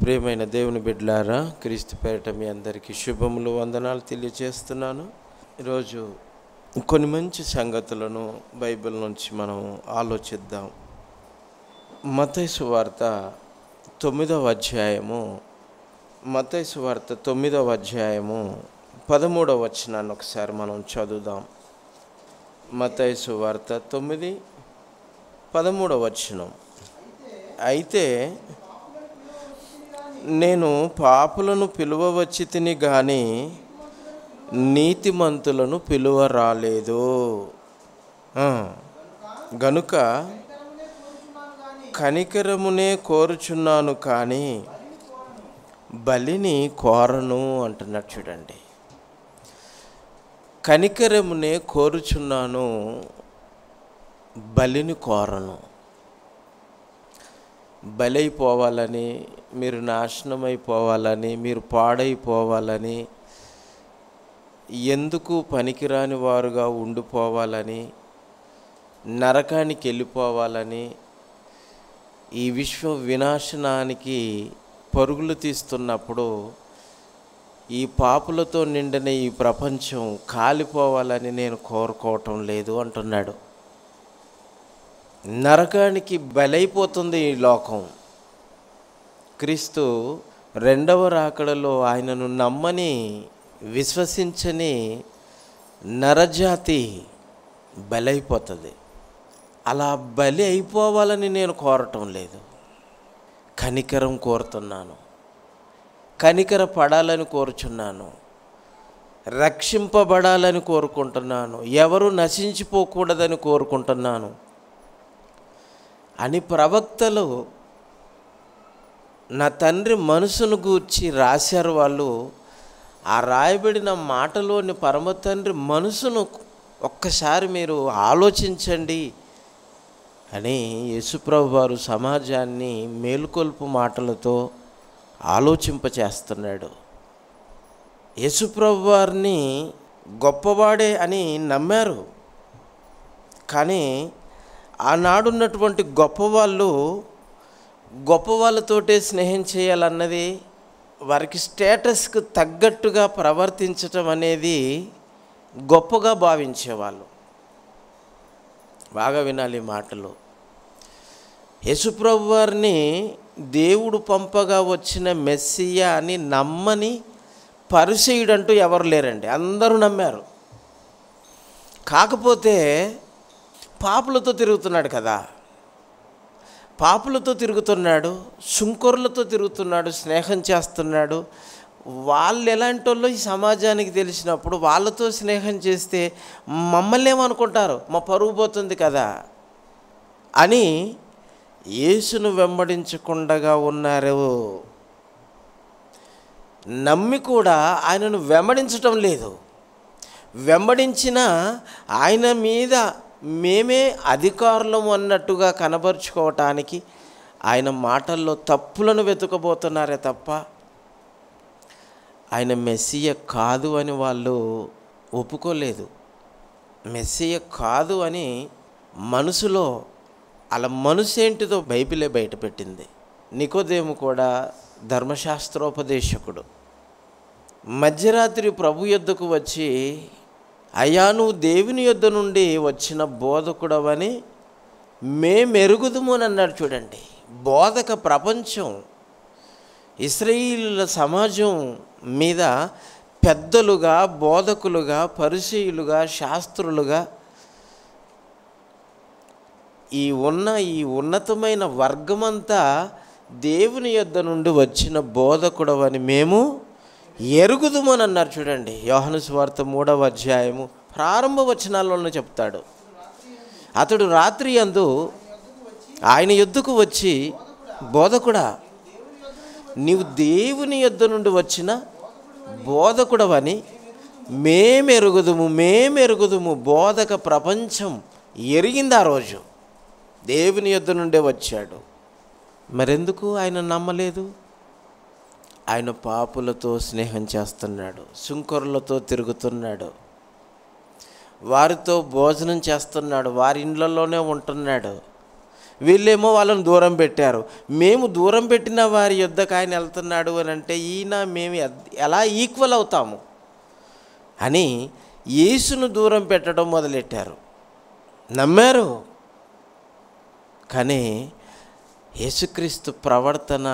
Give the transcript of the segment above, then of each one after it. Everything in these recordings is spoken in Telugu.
ప్రియమైన దేవుని బిడ్డలారా, క్రీస్తు పేరిట మీ అందరికీ శుభములు, వందనాలు తెలియజేస్తున్నాను. ఈరోజు కొన్ని మంచి సంగతులను బైబిల్ నుంచి మనం ఆలోచిద్దాం. మత్తయి సువార్త 9వ అధ్యాయము 13వ వచనాన్ని ఒకసారి మనం చదువుదాం. మత్తయి సువార్త 9:13 వచనం. అయితే నేను పాపులను పిలువవచ్చి తిని గాని నీతిమంతులను పిలువ రాలేదు. గనుక కనికరమునే కోరుచున్నాను కానీ బలిని కోరను అంటున్నాడు. చూడండి, కనికరమునే కోరుచున్నాను, బలిని కోరను. బలైపోవాలని, మీరు నాశనమైపోవాలని, మీరు పాడైపోవాలని, ఎందుకు పనికిరాని వారుగా ఉండిపోవాలని, నరకానికి వెళ్ళిపోవాలని, ఈ విశ్వ వినాశనానికి పరుగులు తీస్తున్నప్పుడు ఈ పాపులతో నిండిన ఈ ప్రపంచం కాలిపోవాలని నేను కోరుకోవటం లేదు అంటున్నాడు. నరకానికి బలైపోతుంది ఈ లోకం. క్రీస్తు రెండవ రాకడలో ఆయనను నమ్మని, విశ్వసించని నరజాతి బలైపోతుంది. అలా బలి అయిపోవాలని నేను కోరటం లేదు, కనికరం కోరుతున్నాను, కనికర పడాలని కోరుచున్నాను, రక్షింపబడాలని కోరుకుంటున్నాను, ఎవరు నశించిపోకూడదని కోరుకుంటున్నాను అని ప్రవక్తలు నా తండ్రి మనసును గూర్చి రాశారు. వాళ్ళు ఆ రాయబడిన మాటలోని పరమ తండ్రి మనసును ఒక్కసారి మీరు ఆలోచించండి అని యేసుప్రభు వారు సమాజాన్ని మేలుకొల్పు మాటలతో ఆలోచింపచేస్తున్నాడు. యేసుప్రభు వారిని గొప్పవాడే అని నమ్మారు. కానీ ఆనాడున్నటువంటి గొప్పవాళ్ళతోటే స్నేహం చేయాలన్నది, వారికి స్టేటస్కు తగ్గట్టుగా ప్రవర్తించటం అనేది గొప్పగా భావించేవాళ్ళు. బాగా వినాలి మాటలు. యేసుప్రభు వారిని దేవుడు పంపగా వచ్చిన మెస్సియా అని నమ్మని పరిసయ్యుడంటూ ఎవరు లేరండి, అందరూ నమ్మారు. కాకపోతే పాపులతో తిరుగుతున్నాడు కదా, పాపులతో తిరుగుతున్నాడు, సుంకరులతో తిరుగుతున్నాడు, స్నేహం చేస్తున్నాడు. వాళ్ళు ఎలాంటి వాళ్ళు ఈ సమాజానికి తెలిసినప్పుడు వాళ్ళతో స్నేహం చేస్తే మమ్మల్ని ఏమనుకుంటారు, మా పరువు పోతుంది కదా అని యేసును వెంబడించకుండా ఉన్నారు. నమ్మి కూడా ఆయనను వెంబడించటం లేదు. వెంబడించినా ఆయన మీద మేమే అధికారులం అన్నట్టుగా కనబరుచుకోవటానికి ఆయన మాటల్లో తప్పులను వెతుకబోతున్నారే తప్ప ఆయన మెస్సియా కాదు అని వాళ్ళు ఒప్పుకోలేదు. మెస్సియా కాదు అని మనసులో అలా మనసేంటిదో బైబిలే బయటపెట్టింది. నికోదేము కూడా ధర్మశాస్త్రోపదేశకుడు. మధ్యరాత్రి ప్రభు యొద్దకు వచ్చి, అయ్యా నువ్వు దేవుని యొద్ద నుండి వచ్చిన బోధకుడవని మేమెరుగుదుము అని అన్నాడు. చూడండి, బోధక ప్రపంచం ఇశ్రాయేలీయుల సమాజం మీద పెద్దలుగా, బోధకులుగా, పరిసయ్యులుగా, శాస్త్రులుగా ఈ ఉన్నతమైన వర్గమంతా దేవుని యొద్ద నుండి వచ్చిన బోధకుడవని మేము ఎరుగుదుమని అన్నారు. చూడండి, యోహాను సువార్త 3వ అధ్యాయము ప్రారంభ వచనాల్లోనే చెప్తాడు. అతడు రాత్రి యందు ఆయన యొద్దకు వచ్చి, బోధకుడా నీవు దేవుని యొద్ద నుండి వచ్చిన బోధకుడవని మేమెరుగుదుము. బోధక ప్రపంచం ఎరిగింది ఆ రోజు, దేవుని యొద్ద నుండే వచ్చాడు. మరెందుకు ఆయన నమ్మలేదు? ఆయన పాపులతో స్నేహం చేస్తున్నాడు, సుంకరులతో తిరుగుతున్నాడు, వారితో భోజనం చేస్తున్నాడు, వారి ఇండ్లలోనే ఉంటున్నాడు. వీళ్ళేమో వాళ్ళని దూరం పెట్టారు. మేము దూరం పెట్టిన వారి యొద్దకు ఆయన వెళ్తున్నాడు అని అంటే ఈయన మేము ఎలా ఈక్వల్ అవుతాము అని యేసును దూరం పెట్టడం మొదలెట్టారు. నమ్మారు, కానీ యేసుక్రీస్తు ప్రవర్తన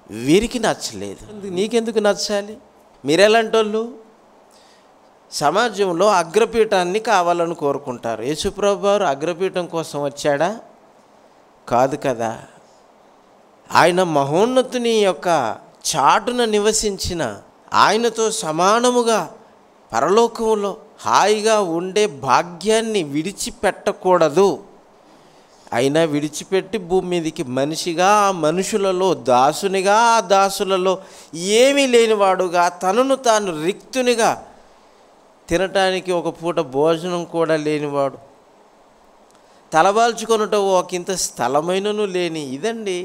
వీరికి నచ్చలేదు. నీకెందుకు నచ్చాలి? మీరెలాంటోళ్ళు? సమాజంలో అగ్రపీఠాన్ని కావాలని కోరుకుంటారు. యేసుప్రభు వారు అగ్రపీఠం కోసం వచ్చాడా? కాదు కదా. ఆయన మహోన్నతుని యొక్క చాటున నివసించిన ఆయనతో సమానముగా పరలోకంలో హాయిగా ఉండే భాగ్యాన్ని విడిచిపెట్టకూడదు. అయినా విడిచిపెట్టి భూమి మీదకి మనిషిగా, ఆ మనుషులలో దాసునిగా, ఆ దాసులలో ఏమీ లేనివాడుగా, తనను తాను రిక్తునిగా, తినటానికి ఒక పూట భోజనం కూడా లేనివాడు, తలబాల్చుకొనుట ఒకంత స్థలమైనను లేని, ఇదండి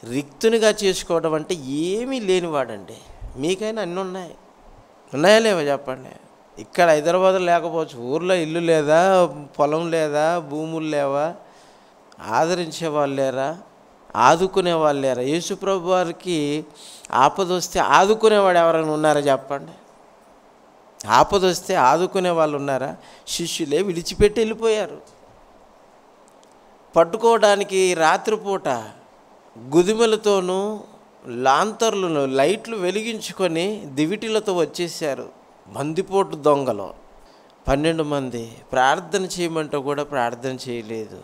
రిక్తునిగా చేసుకోవడం అంటే ఏమీ లేనివాడండి. మీకైనా అన్నీ ఉన్నాయా లేవా చెప్పండి? ఇక్కడ హైదరాబాద్లో లేకపోవచ్చు, ఊర్లో ఇల్లు లేదా, పొలం లేదా, భూములు లేవా, ఆదరించే వాళ్ళు లేరా, ఆదుకునే వాళ్ళు లేరా? యేసుప్రభు వారికి ఆపద వస్తే ఆదుకునేవాడు ఎవరైనా ఉన్నారా చెప్పండి? ఆపద వస్తే ఆదుకునే వాళ్ళు ఉన్నారా? శిష్యులే విడిచిపెట్టి వెళ్ళిపోయారు. పట్టుకోవడానికి రాత్రిపూట గుదిమెలతోనూ లాంతర్లను లైట్లు వెలిగించుకొని దివిటీలతో వచ్చేసారు. బందిపోటు దొంగలు 12 మంది. ప్రార్థన చేయమంటే కూడా ప్రార్థన చేయలేదు.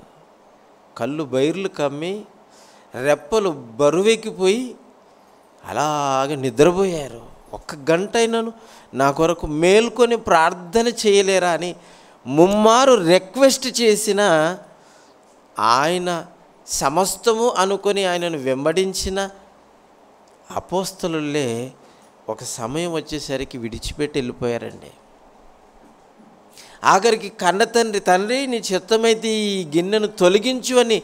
కళ్ళు బైర్లు కమ్మి రెప్పలు బరువెక్కిపోయి అలాగే నిద్రపోయారు. 1 గంట అయినను నా కొరకు మేల్కొని ప్రార్థన చేయలేరా అని ముమ్మారు రిక్వెస్ట్ చేసిన ఆయన సమస్తము అనుకొని ఆయనను వెంబడించిన అపోస్తలులే ఒక సమయం వచ్చేసరికి విడిచిపెట్టి వెళ్ళిపోయారండి. ఆఖరికి కన్న తండ్రి నీ చిత్తమైతే ఈ గిన్నెను తొలగించు అని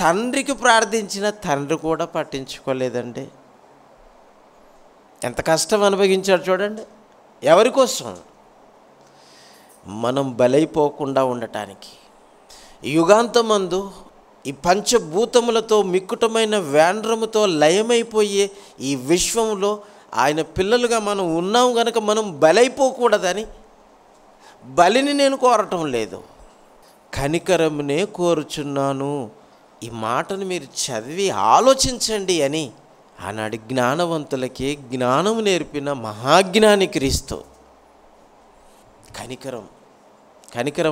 తండ్రికి ప్రార్థించిన తండ్రి కూడా పట్టించుకోలేదండి. ఎంత కష్టం అనుభవించాడు చూడండి. ఎవరి కోసం? మనం బలైపోకుండా ఉండటానికి. యుగాంతమందు ఈ పంచభూతములతో మిక్కుటమైన వేండ్రముతో లయమైపోయే ఈ విశ్వంలో ఆయన పిల్లలుగా మనం ఉన్నాం కనుక మనం బలైపోకూడదని బలిని నేను కోరటం లేదు, కనికరమునే కోరుచున్నాను. ఈ మాటను మీరు చదివి ఆలోచించండి అని ఆనాడు జ్ఞానవంతులకి జ్ఞానము నేర్పిన మహాజ్ఞాని క్రీస్తు. కనికరం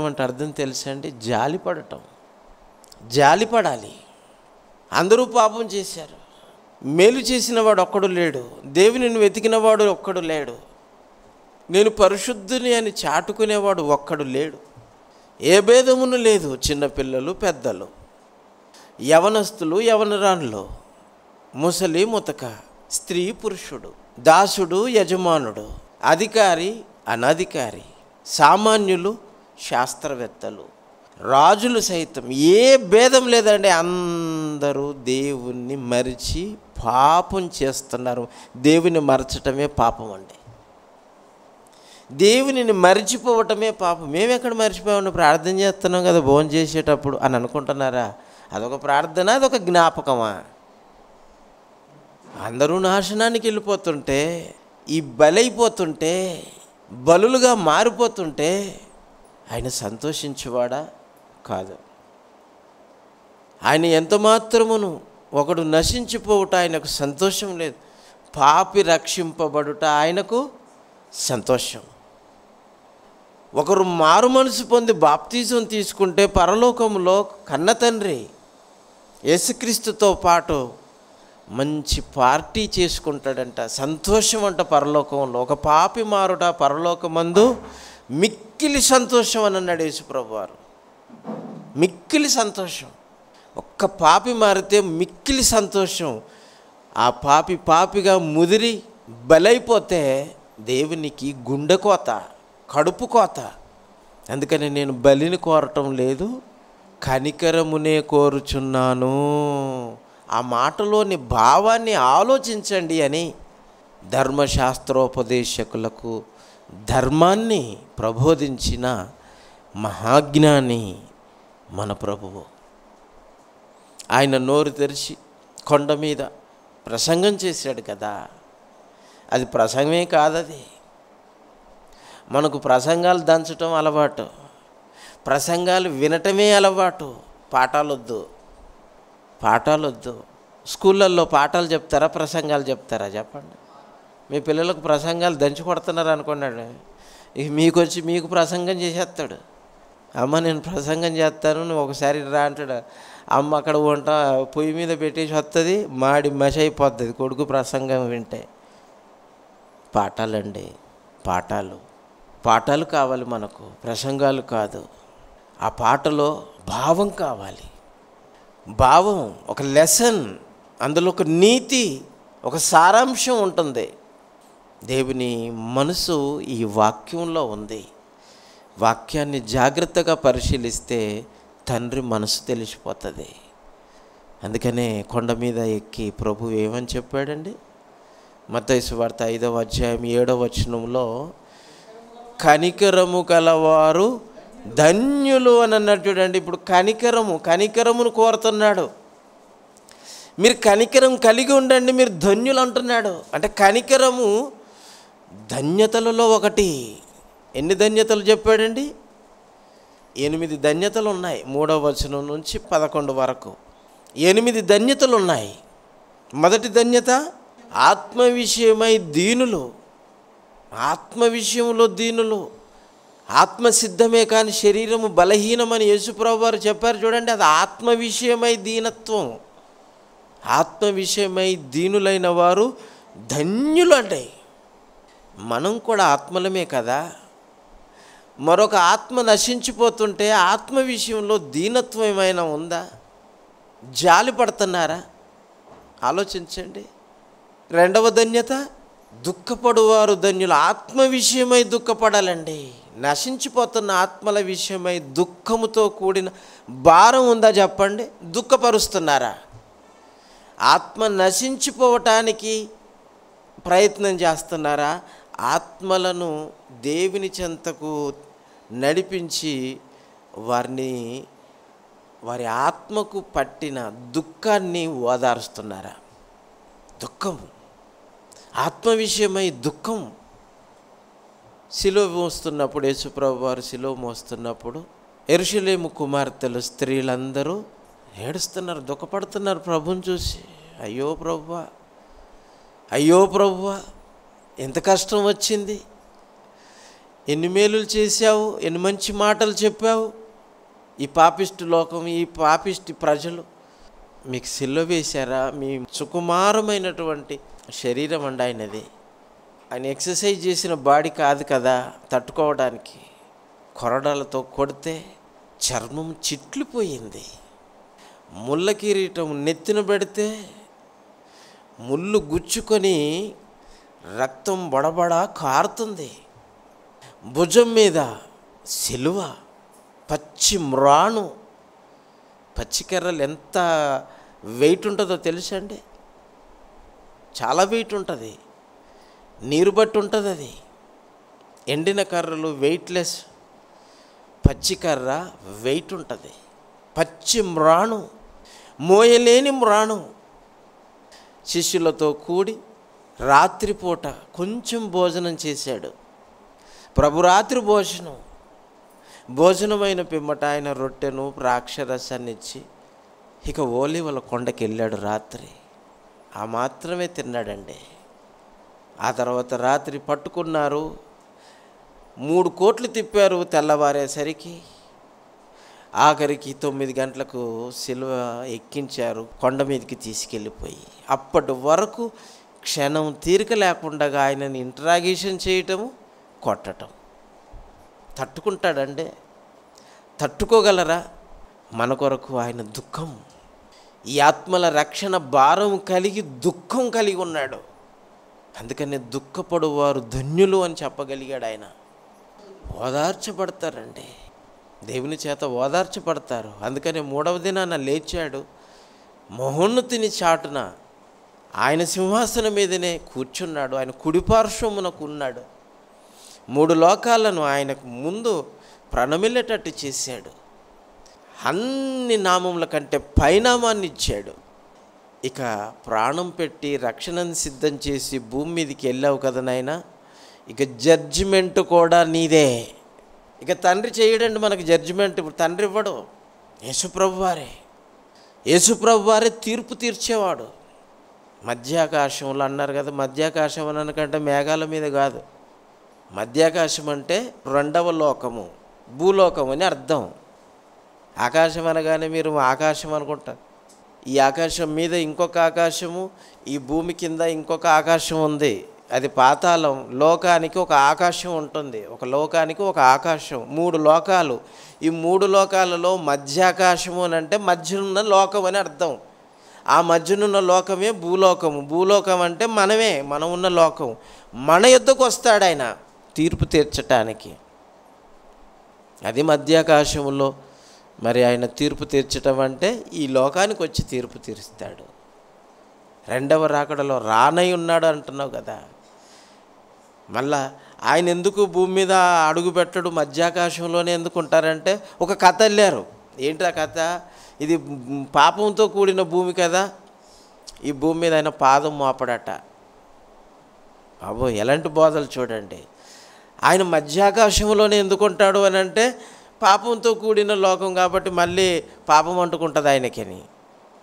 అంటే అర్థం తెలుసండి? జాలిపడటం. జాలిపడాలి. అందరూ పాపం చేశారు. మేలు చేసిన వాడు ఒక్కడు లేడు. దేవునిని వెతికినవాడు ఒక్కడు లేడు. నేను పరిశుద్ధుని అని చాటుకునేవాడు ఒక్కడు లేడు. ఏ భేదమును లేదు. చిన్నపిల్లలు, పెద్దలు, యవనస్తులు, యవనరాన్లు, ముసలి, ముతక, స్త్రీ, పురుషుడు, దాసుడు, యజమానుడు, అధికారి, అనధికారి, సామాన్యులు, శాస్త్రవేత్తలు, రాజులు సైతం ఏ భేదం లేదండి. అందరూ దేవుణ్ణి మరిచి పాపం చేస్తున్నారు. దేవుని మరచటమే పాపం అండి. దేవునిని మరిచిపోవటమే పాపం. మేమెక్కడ మర్చిపోయామని ప్రార్థన చేస్తున్నాం కదా భోజనం చేసేటప్పుడు అని అనుకుంటున్నారా? అదొక ప్రార్థన, అదొక జ్ఞాపకమా? అందరూ నాశనానికి వెళ్ళిపోతుంటే, ఈ బలైపోతుంటే, బలులుగా మారిపోతుంటే ఆయన సంతోషించేవాడా? కాదు. ఆయన ఎంత మాత్రమును ఒకడు నశించిపోవుట ఆయనకు సంతోషం లేదు. పాపి రక్షింపబడుట ఆయనకు సంతోషం. ఒకరు మారు మనసు పొంది బాప్తిజం తీసుకుంటే పరలోకంలో కన్న తండ్రి యేసుక్రీస్తుతో పాటు మంచి పార్టీ చేసుకుంటాడంట. సంతోషం అంట పరలోకంలో. ఒక పాపి మారుట పరలోకమందు మిక్కిలి సంతోషం అని అన్నాడు యేసుప్రభు వారు. మిక్కిలి సంతోషం. ఒక్క పాపి మారితే మిక్కిలి సంతోషం. ఆ పాపిగా ముదిరి బలైపోతే దేవునికి గుండె కోత, కడుపు కోత. అందుకని నేను బలిని కోరటం లేదు, కనికరమునే కోరుచున్నాను. ఆ మాటలోని భావాన్ని ఆలోచించండి అని ధర్మశాస్త్రోపదేశకులకు ధర్మాన్ని ప్రబోధించిన మహాజ్ఞాని మన ప్రభువు. ఆయన నోరు తెరిచి కొండ మీద ప్రసంగం చేశాడు కదా. అది ప్రసంగమే కాదది. మనకు ప్రసంగాలు దంచటం అలవాటు, ప్రసంగాలు వినటమే అలవాటు. పాఠాలొద్దు. స్కూళ్ళల్లో పాఠాలు చెప్తారా, ప్రసంగాలు చెప్తారా చెప్పండి? మీ పిల్లలకు ప్రసంగాలు దంచి కొడుతున్నారు అనుకున్నాడు, ఇక మీకు ప్రసంగం చేసేస్తాడు. అమ్మ నేను ప్రసంగం చేస్తాను, నువ్వు ఒకసారి రా అంటాడు. అమ్మ అక్కడ పొయ్యి మీద పెట్టేసి వస్తుంది, మాడి మసి అయిపోతుంది కొడుకు ప్రసంగం వింటే. పాఠాలండి, పాఠాలు కావాలి మనకు, ప్రసంగాలు కాదు. ఆ పాటలో భావం కావాలి. భావం, ఒక లెసన్, అందులో ఒక నీతి, ఒక సారాంశం ఉంటుంది. దేవుని మనసు ఈ వాక్యంలో ఉంది. వాక్యాన్ని జాగ్రత్తగా పరిశీలిస్తే తండ్రి మనసు తెలిసిపోతుంది. అందుకనే కొండ మీద ఎక్కి ప్రభు ఏమని చెప్పాడండి? మత్తయి సువార్త 5వ అధ్యాయం 7వ వచనంలో, కనికరము కలవారు ధన్యులు అని అన్నాడు చూడండి. ఇప్పుడు కనికరమును కోరుతున్నాడు. మీరు కనికరం కలిగి ఉండండి, మీరు ధన్యులు అంటున్నాడు. అంటే కనికరము ధన్యతలలో ఒకటి. ఎన్ని ధన్యతలు చెప్పాడండి? 8 ధన్యతలు ఉన్నాయి. 3వ వచనం నుంచి 11 వరకు 8 ధన్యతలు ఉన్నాయి. మొదటి ధన్యత, ఆత్మ విషయమై దీనులు. ఆత్మ విషయంలో దీనులు. ఆత్మ సిద్ధమే కానీ శరీరము బలహీనమని యేసుప్రభు వారు చెప్పారు చూడండి. అది ఆత్మ విషయమై దీనత్వం. ఆత్మ విషయమై దీనులైన వారు ధన్యులు అంటే మనం కూడా ఆత్మలమే కదా. మరొక ఆత్మ నశించిపోతుంటే ఆత్మ విషయంలో దీనత్వం ఏమైనా ఉందా? జాలి పడుతున్నారా? ఆలోచించండి. రెండవ ధన్యత, దుఃఖపడువారు ధన్యులు. ఆత్మ విషయమై దుఃఖపడాలండి. నశించిపోతున్న ఆత్మల విషయమై దుఃఖముతో కూడిన భారం ఉందా చెప్పండి? దుఃఖపరుస్తున్నారా? ఆత్మ నశించిపోవటానికి ప్రయత్నం చేస్తున్నారా? ఆత్మలను దేవుని చెంతకు నడిపించి వారి ఆత్మకు పట్టిన దుఃఖాన్ని ఓదారుస్తున్నారా? దుఃఖం, ఆత్మ విషయమై దుఃఖం. శిలువ మోస్తున్నప్పుడు, యేసుప్రభు వారు శిలువ మోస్తున్నప్పుడు యెరూషలేము కుమార్తెలు, స్త్రీలందరూ ఏడుస్తున్నారు, దుఃఖపడుతున్నారు ప్రభువుని చూసి. అయ్యో ప్రభువా, ఎంత కష్టం వచ్చింది, ఎన్ని మేలులు చేశావు, ఎన్ని మంచి మాటలు చెప్పావు. ఈ పాపిష్టి లోకం, ఈ పాపిష్టి ప్రజలు మీకు సిలువ వేశారా? మీ సుకుమారమైనటువంటి శరీరం అండి ఆయనది. ఆయన ఎక్సర్సైజ్ చేసిన బాడీ కాదు కదా తట్టుకోవడానికి. కొరడాలతో కొడితే చర్మం చిట్లిపోయింది. ముళ్ళ కిరీటం నెత్తిన పెడితే ముళ్ళు గుచ్చుకొని రక్తం బొడబడ కారుతుంది. భుజం మీద సిలువ, పచ్చి మ్రాను. పచ్చికర్రలు ఎంత వెయిట్ ఉంటుందో తెలుసండి? చాలా వెయిట్ ఉంటుంది. నీరు బట్టి ఉంటుంది అది. ఎండిన కర్రలు వెయిట్లెస్, పచ్చికర్ర వెయిట్ ఉంటుంది. పచ్చి మ్రాను, మోయలేని మ్రాను. శిష్యులతో కూడి రాత్రిపూట కొంచెం భోజనం చేశాడు ప్రభు. రాత్రి భోజనమైన పిమ్మట ఆయన రొట్టెను ద్రాక్షరసాన్ని ఇచ్చి ఇక ఓలీవల కొండకి వెళ్ళాడు. రాత్రి ఆ మాత్రమే తిన్నాడండి. ఆ తర్వాత రాత్రి పట్టుకున్నారు, 3 కోట్లు తిప్పారు. తెల్లవారేసరికి ఆఖరికి 9 గంటలకు సిలువ ఎక్కించారు, కొండ మీదకి తీసుకెళ్ళిపోయి. అప్పటి వరకు క్షణం తీరిక లేకుండా ఆయనని ఇంట్రాగేషన్ చేయటము, కొట్టడం. తట్టుకుంటాడండి? తట్టుకోగలరా? మన కొరకు ఆయన దుఃఖం, ఈ ఆత్మల రక్షణ భారం కలిగి దుఃఖం కలిగి ఉన్నాడు. అందుకని దుఃఖపడు వారు ధన్యులు అని చెప్పగలిగాడు ఆయన. ఓదార్చబడతారండి, దేవుని చేత ఓదార్చబడతారు. అందుకని 3వ దినాన లేచాడు, మహోన్నతుని చాటున ఆయన సింహాసనం మీదనే కూర్చున్నాడు. ఆయన కుడిపార్శ్వమునకు ఉన్నాడు. 3 లోకాలను ఆయనకు ముందు ప్రణమిల్లేటట్టు చేశాడు. అన్ని నామముల కంటే పైనామాన్ని ఇచ్చాడు. ఇక ప్రాణం పెట్టి రక్షణను సిద్ధం చేసి భూమి మీదకి వెళ్ళావు కదా నాయనా, ఇక జడ్జిమెంట్ కూడా నీదే. ఇక తండ్రి చేయడండి మనకి జడ్జిమెంట్. ఇప్పుడు తండ్రి ఇవ్వడు, యేసుప్రభు వారే తీర్పు తీర్చేవాడు. మధ్యాకాశంలో అన్నారు కదా, మధ్యాకాశం అని అనకంటే మేఘాల మీద కాదు. మధ్యాకాశం అంటే రెండవ లోకము, భూలోకం అని అర్థం. ఆకాశం అనగానే మీరు ఆకాశం అనుకుంటారు. ఈ ఆకాశం మీద ఇంకొక ఆకాశము, ఈ భూమి కింద ఇంకొక ఆకాశం ఉంది. అది పాతాళం. లోకానికి ఒక ఆకాశం ఉంటుంది, ఒక లోకానికి ఒక ఆకాశం, 3 లోకాలు. ఈ 3 లోకాలలో మధ్యాకాశము అని అంటే మధ్యనున్న లోకం అని అర్థం. ఆ మధ్యనున్న లోకమే భూలోకము. భూలోకం అంటే మనం ఉన్న లోకం. మన యొద్దకు వస్తాడు ఆయన తీర్పు తీర్చటానికి. అది మధ్యాకాశంలో మరి ఆయన తీర్పు తీర్చటం అంటే ఈ లోకానికి వచ్చి తీర్పు తీరుస్తాడు. రెండవ రాకడలో రానై ఉన్నాడు అంటున్నావు కదా. మళ్ళా ఆయన ఎందుకు భూమి మీద అడుగు పెట్టడు, మధ్యాకాశంలోనే ఎందుకు ఉంటారంటే ఒక కథ వెళ్ళారు. ఏంటి ఆ కథ? ఇది పాపంతో కూడిన భూమి కదా, ఈ భూమి మీద ఆయన పాదం మోపడట. ఎలాంటి బోధలు చూడండి. ఆయన మధ్యాకాశంలోనే ఎందుకు ఉంటాడు అని అంటే పాపంతో కూడిన లోకం కాబట్టి మళ్ళీ పాపం అంటుకుంటుంది ఆయనకని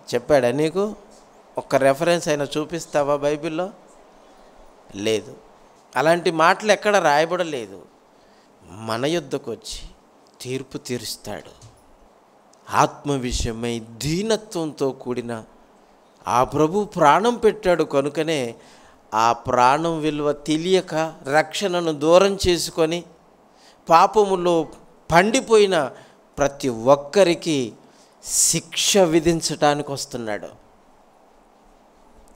చెప్పాడా నీకు? ఒక్క రెఫరెన్స్ అయినా చూపిస్తావా బైబిల్లో? లేదు. అలాంటి మాటలు ఎక్కడ రాయబడలేదు. మన యొద్దకు వచ్చి తీర్పు తీరుస్తాడు. ఆత్మ విషయమై దీనత్వంతో కూడిన ఆ ప్రభు ప్రాణం పెట్టాడు కనుకనే ఆ ప్రాణం విలువ తెలియక రక్షణను దూరం చేసుకొని పాపములో పండిపోయిన ప్రతి ఒక్కరికి శిక్ష విధించటానికి వస్తున్నాడు.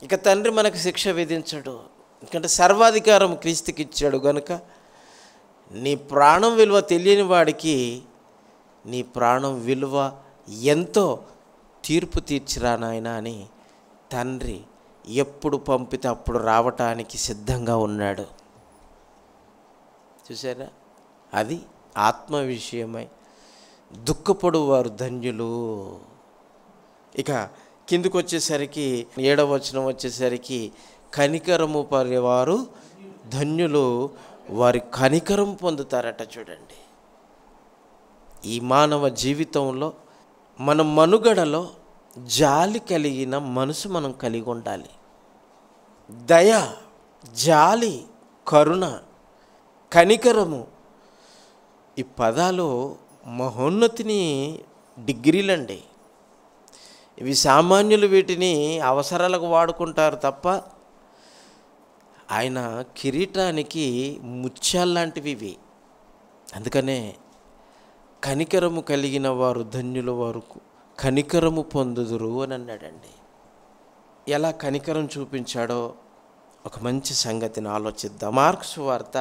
ఇక తండ్రి మనకు శిక్ష విధించడు, ఎందుకంటే సర్వాధికారం క్రీస్తుకి ఇచ్చాడు కనుక. నీ ప్రాణం విలువ తెలియని వాడికి నీ ప్రాణం విలువ ఎంతో తీర్పు తీర్చిరా నాయనా అని తండ్రి ఎప్పుడు పంపితే అప్పుడు రావటానికి సిద్ధంగా ఉన్నాడు. చూసారా? అది ఆత్మ విషయమై దుఃఖపడు వారు ధన్యులు. ఇక కిందకు వచ్చేసరికి 7వ వచనం వచ్చేసరికి కనికరము పడేవారు ధన్యులు, వారి కనికరం పొందుతారట. చూడండి, ఈ మానవ జీవితంలో మన మనుగడలో జాలి కలిగిన మనసు మనం కలిగి ఉండాలి. దయ, జాలి, కరుణ, కనికరము, ఈ పదాలు మహోన్నతిని డిగ్రీలండి. ఇవి సామాన్యులు వీటిని అవసరాలకు వాడుకుంటారు తప్ప ఆయన కిరీటానికి ముత్యాల్లాంటివి ఇవి. అందుకనే కనికరము కలిగిన వారు ధన్యుల వరకు కనికరము పొందుదురు అని అన్నాడండి. ఎలా కనికరం చూపించాడో ఒక మంచి సంగతిని ఆలోచిద్దాం. మార్కు సువార్త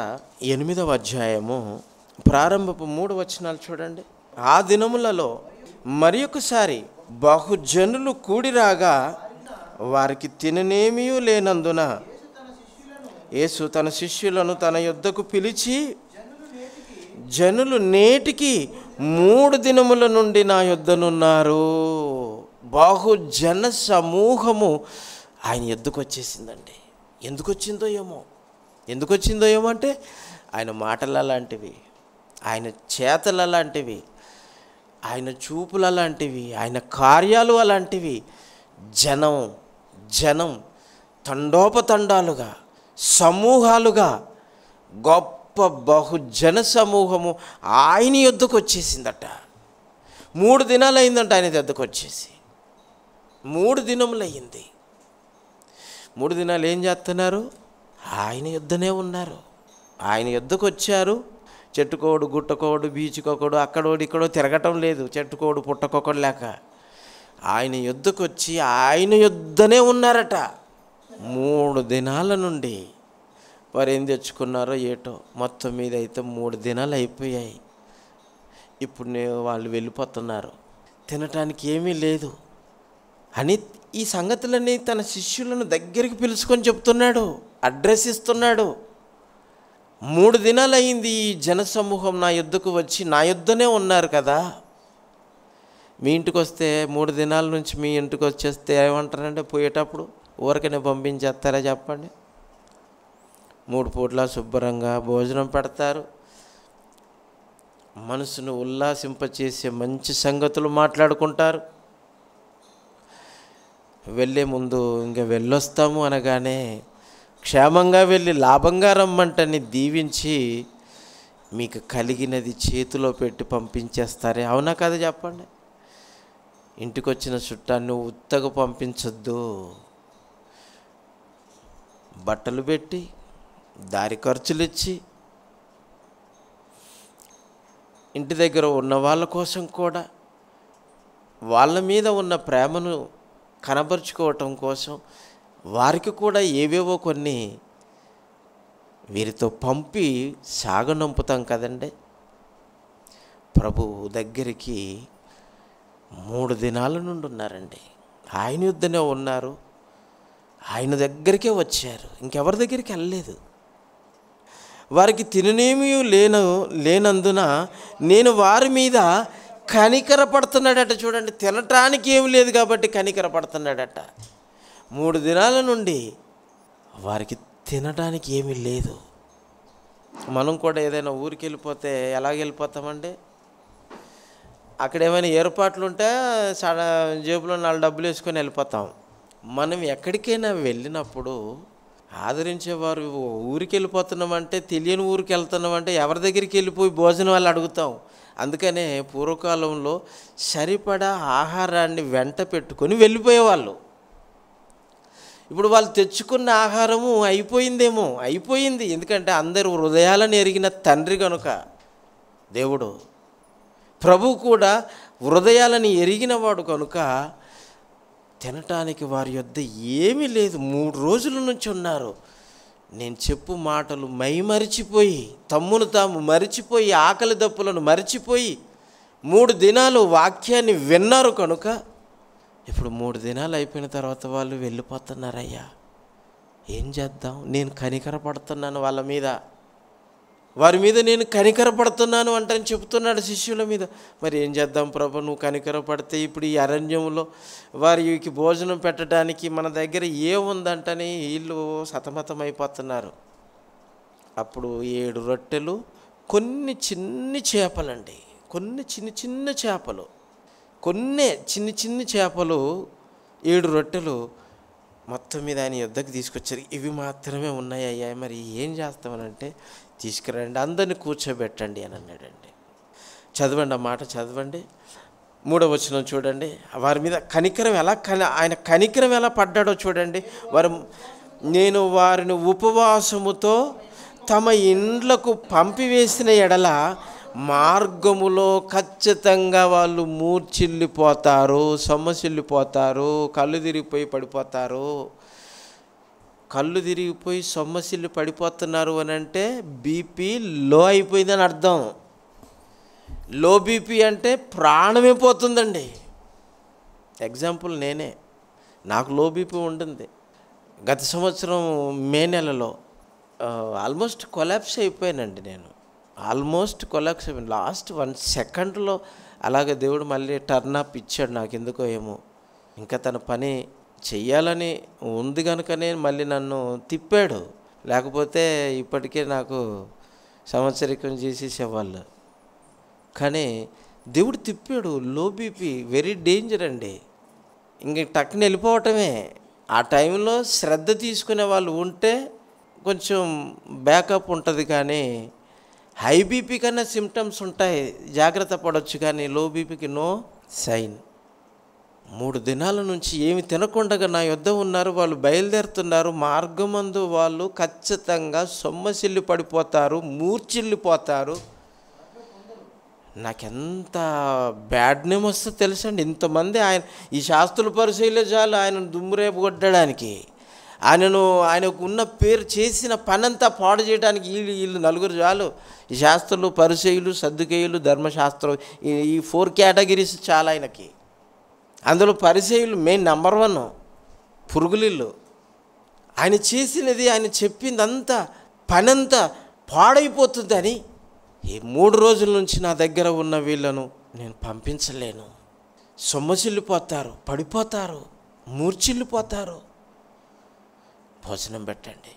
8వ అధ్యాయము ప్రారంభపు 3 వచనాలు చూడండి. ఆ దినములలో మరి ఒకసారి బహుజనులు కూడిరాగా వారికి తిననేమీ లేనందున యేసు తన శిష్యులను తన యొద్దకు పిలిచి, జనులు నేటికి 3 దినముల నుండి నా యొద్దనున్నారు. బహుజన సమూహము ఆయన యొద్దకు వచ్చేసిందండి. ఎందుకు వచ్చిందో ఏమో అంటే ఆయన మాటలు అలాంటివి, ఆయన చేతలు అలాంటివి, ఆయన చూపులు అలాంటివి, ఆయన కార్యాలు అలాంటివి. జనం తండోపతండాలుగా, సమూహాలుగా, గొప్ప బహుజన సమూహము ఆయన యొద్దకు వచ్చేసిందట. 3 దినాలు అయిందంట ఆయన యొద్దకు వచ్చేసి. 3 దినములు అయ్యింది. 3 దినాలు ఏం చేస్తున్నారు? ఆయన యొద్దనే ఉన్నారు. ఆయన యొద్దకు వచ్చారు. చెట్టుకోడు, గుట్టకోడు, బీచుకోకూడు, అక్కడోడు ఇక్కడో తిరగటం లేదు. చెట్టుకోడు, పుట్టకోకడు లేక ఆయన యొద్దకు వచ్చి ఆయన యొద్దనే ఉన్నారట. 3 దినాల నుండి వారు ఏం తెచ్చుకున్నారో ఏటో, మొత్తం మీద అయితే 3 దినాలు అయిపోయాయి. ఇప్పుడు వాళ్ళు వెళ్ళిపోతున్నారు, తినటానికి ఏమీ లేదు అని ఈ సంగతులన్నీ తన శిష్యులను దగ్గరికి పిలుచుకొని చెప్తున్నాడు, అడ్రస్ ఇస్తున్నాడు. 3 దినాలు అయింది ఈ జనసమూహం నా యొద్దకు వచ్చి నా యొద్దనే ఉన్నారు కదా, మీ ఇంటికి వస్తే 3 దినాల నుంచి మీ ఇంటికి వచ్చేస్తే ఏమంటారంటే పోయేటప్పుడు ఊరికనే పంపించేస్తారా చెప్పండి? 3 పూట్ల శుభ్రంగా భోజనం పెడతారు, మనసును ఉల్లాసింపచేసే మంచి సంగతులు మాట్లాడుకుంటారు. వెళ్ళే ముందు ఇంకా వెళ్ళొస్తాము అనగానే క్షేమంగా వెళ్ళి లాభంగా రమ్మంటని దీవించి మీకు కలిగినది చేతిలో పెట్టి పంపించేస్తారే, అవునా కదా చెప్పండి? ఇంటికి వచ్చిన చుట్టాన్ని ఉత్తగా పంపించొద్దు. బట్టలు పెట్టి దారి ఖర్చులు ఇచ్చి ఇంటి దగ్గర ఉన్న వాళ్ళ కోసం కూడా వాళ్ళ మీద ఉన్న ప్రేమను కనబరుచుకోవటం కోసం వారికి కూడా ఏవేవో కొన్ని వీరితో పంపి సాగనంపుతాం కదండి. ప్రభు దగ్గరికి 3 దినాల నుండి ఉన్నారండి. ఆయన యుద్ధనే ఉన్నారు, ఆయన దగ్గరికే వచ్చారు, ఇంకెవరి దగ్గరికి వెళ్ళలేదు. వారికి తిననేమీ లేనందున నేను వారి మీద కనికరపడుతున్నాడట. చూడండి, తినటానికి ఏమి లేదు కాబట్టి కనికరపడుతున్నాడట. 3 దినాల నుండి వారికి తినడానికి ఏమీ లేదు. మనం కూడా ఏదైనా ఊరికి వెళ్ళిపోతే ఎలాగ వెళ్ళిపోతామండి? అక్కడ ఏమైనా ఏర్పాట్లు ఉంటే జేబులో 4 డబ్బులు వేసుకొని వెళ్ళిపోతాం. మనం ఎక్కడికైనా వెళ్ళినప్పుడు ఆదరించేవారు ఊరికి వెళ్ళిపోతున్నామంటే, తెలియని ఊరికి వెళ్తున్నామంటే ఎవరి దగ్గరికి వెళ్ళిపోయి భోజనం వాళ్ళు అడుగుతాం. అందుకనే పూర్వకాలంలో సరిపడా ఆహారాన్ని వెంట పెట్టుకొని వెళ్ళిపోయేవాళ్ళు. ఇప్పుడు వాళ్ళు తెచ్చుకున్న ఆహారము అయిపోయింది. ఎందుకంటే అందరూ హృదయాలను ఎరిగిన తండ్రి కనుక దేవుడు, ప్రభువు కూడా హృదయాలను ఎరిగినవాడు కనుక తినటానికి వారి యొద్ద ఏమీ లేదు. 3 రోజుల నుంచి ఉన్నారు. నేను చెప్పు మాటలు మరిచిపోయి, తమ్మును తాము మరిచిపోయి, ఆకలి దప్పులను మరిచిపోయి 3 దినాలు వాక్యాన్ని విన్నారు కనుక ఇప్పుడు 3 దినాలు అయిపోయిన తర్వాత వాళ్ళు వెళ్ళిపోతున్నారయ్యా. ఏం చేద్దాం? నేను కనికరపడుతున్నాను వాళ్ళ మీద, వారి మీద నేను కనికరపడుతున్నాను అంటని చెప్తున్నాడు శిష్యుల మీద. మరి ఏం చేద్దాం ప్రభు, నువ్వు కనికరపడితే ఇప్పుడు ఈ అరణ్యంలో వారికి భోజనం పెట్టడానికి మన దగ్గర ఏముందంటని వీళ్ళు సతమతం అయిపోతున్నారు. అప్పుడు 7 రొట్టెలు, కొన్ని చిన్ని చేపలండి, కొన్ని చిన్న చేపలు, కొన్ని చిన్న చేపలు, 7 రొట్టెలు మొత్తం మీద ఆయన యుద్ధకు తీసుకొచ్చారు. ఇవి మాత్రమే ఉన్నాయ్యా, మరి ఏం చేస్తామనంటే తీసుకురండి, అందరిని కూర్చోబెట్టండి అని అన్నాడండి. చదవండి, ఆ మాట చదవండి. 3వ వచనం చూడండి. వారి మీద కనికరం ఆయన కనికరం ఎలా పడ్డాడో చూడండి. నేను వారిని ఉపవాసముతో తమ ఇండ్లకు పంపివేసిన ఎడల మార్గములో ఖచ్చితంగా వాళ్ళు మూర్చిల్లిపోతారు, సొమ్మసిల్లిపోతారు, కళ్ళు తిరిగిపోయి పడిపోతారు. కళ్ళు తిరిగిపోయి సొమ్మసిల్లి పడిపోతున్నారు అని అంటే బీపీ లో అయిపోయిందని అర్థం. లో బీపీ అంటే ప్రాణమే పోతుందండి. ఎగ్జాంపుల్ నేనే, నాకు లో బీపీ ఉంటుంది. గత సంవత్సరం మే నెలలో ఆల్మోస్ట్ కొలాప్స్ అయిపోయానండి. నేను ఆల్మోస్ట్ కొలాప్స్ అయిపోయాను. లాస్ట్ 1 సెకండ్లో అలాగే దేవుడు మళ్ళీ టర్న్ అప్ ఇచ్చాడు. నాకు ఎందుకో ఏమో ఇంకా తన పని చెయ్యాలని ఉంది కనుకనే మళ్ళీ నన్ను తిప్పాడు. లేకపోతే ఇప్పటికే నాకు సంవత్సరికం చేసేసేవాళ్ళు. కానీ దేవుడు తిప్పాడు. లో బీపీ వెరీ డేంజర్ అండి. ఇంక టక్కున వెళ్ళిపోవటమే. ఆ టైంలో శ్రద్ధ తీసుకునే వాళ్ళు ఉంటే కొంచెం బ్యాకప్ ఉంటుంది. కానీ హై బీపీ కన్నా సిమ్టమ్స్ ఉంటాయి, జాగ్రత్త పడవచ్చు. కానీ లో బీపీకి నో సైన్. 3 దినాల నుంచి ఏమి తినకుండా నా యొద్ద ఉన్నారు. వాళ్ళు బయలుదేరుతున్నారు. మార్గమందు వాళ్ళు ఖచ్చితంగా సొమ్మసిల్లి పడిపోతారు, మూర్చిల్లిపోతారు. నాకెంత బ్యాడ్ నేమ్ వస్తుందో తెలుసండి. ఇంతమంది ఈ శాస్త్రుల పరిశీలే చాలు ఆయన దుమ్మురేపు కొట్టడానికి, ఆయనకు ఉన్న పేరు చేసిన పనంతా పాడు చేయడానికి వీళ్ళు 4 చాలు. ఈ శాస్త్రులు, పరిసయ్యులు, సద్దుకేయులు, ధర్మశాస్త్రం, ఈ 4 కేటగిరీస్ చాలా ఆయనకి. అందులో పరిసయ్యులు మెయిన్ నెంబర్ 1 పురుగులిల్లు. ఆయన చేసినది, ఆయన చెప్పిందంతా పనంతా పాడైపోతుందని ఈ 3 రోజుల నుంచి నా దగ్గర ఉన్న వీళ్ళను నేను పంపించలేను. సొమ్మసిల్లిపోతారు, పడిపోతారు, మూర్చిల్లిపోతారు. భోజనం పెట్టండి.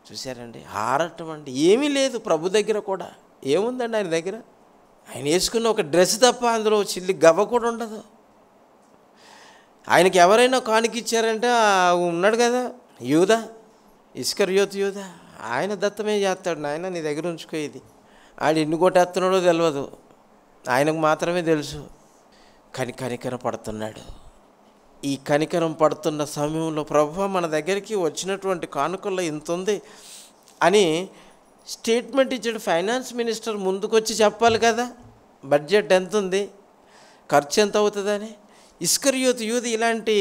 చూశారండి, ఆరటం అంటే ఏమీ లేదు ప్రభు దగ్గర కూడా. ఏముందండి ఆయన దగ్గర? ఆయన వేసుకున్న ఒక డ్రెస్ తప్ప అందులో చిల్లి గవ్వ కూడా ఉండదు. ఆయనకి ఎవరైనా కానుకిచ్చారంటే ఉన్నాడు కదా యూదా, ఇస్కరియోతు యూదా, ఆయన దత్తమే చేస్తాడు. నాయన నీ దగ్గర ఉంచుకో, ఇది ఆడు ఎన్ని కొట్టేస్తున్నాడో తెలియదు, ఆయనకు మాత్రమే తెలుసు. కానీ కనికరం పడుతున్నాడు. ఈ కనికరం పడుతున్న సమయంలో ప్రభువా మన దగ్గరికి వచ్చినటువంటి కానుకల్లో ఇంత ఉంది అని స్టేట్మెంట్ ఇచ్చాడు. ఫైనాన్స్ మినిస్టర్ ముందుకొచ్చి చెప్పాలి కదా బడ్జెట్ ఎంత ఉంది, ఖర్చు ఎంత అవుతుందని. ఇస్కరియోతు యూదా ఇలాంటి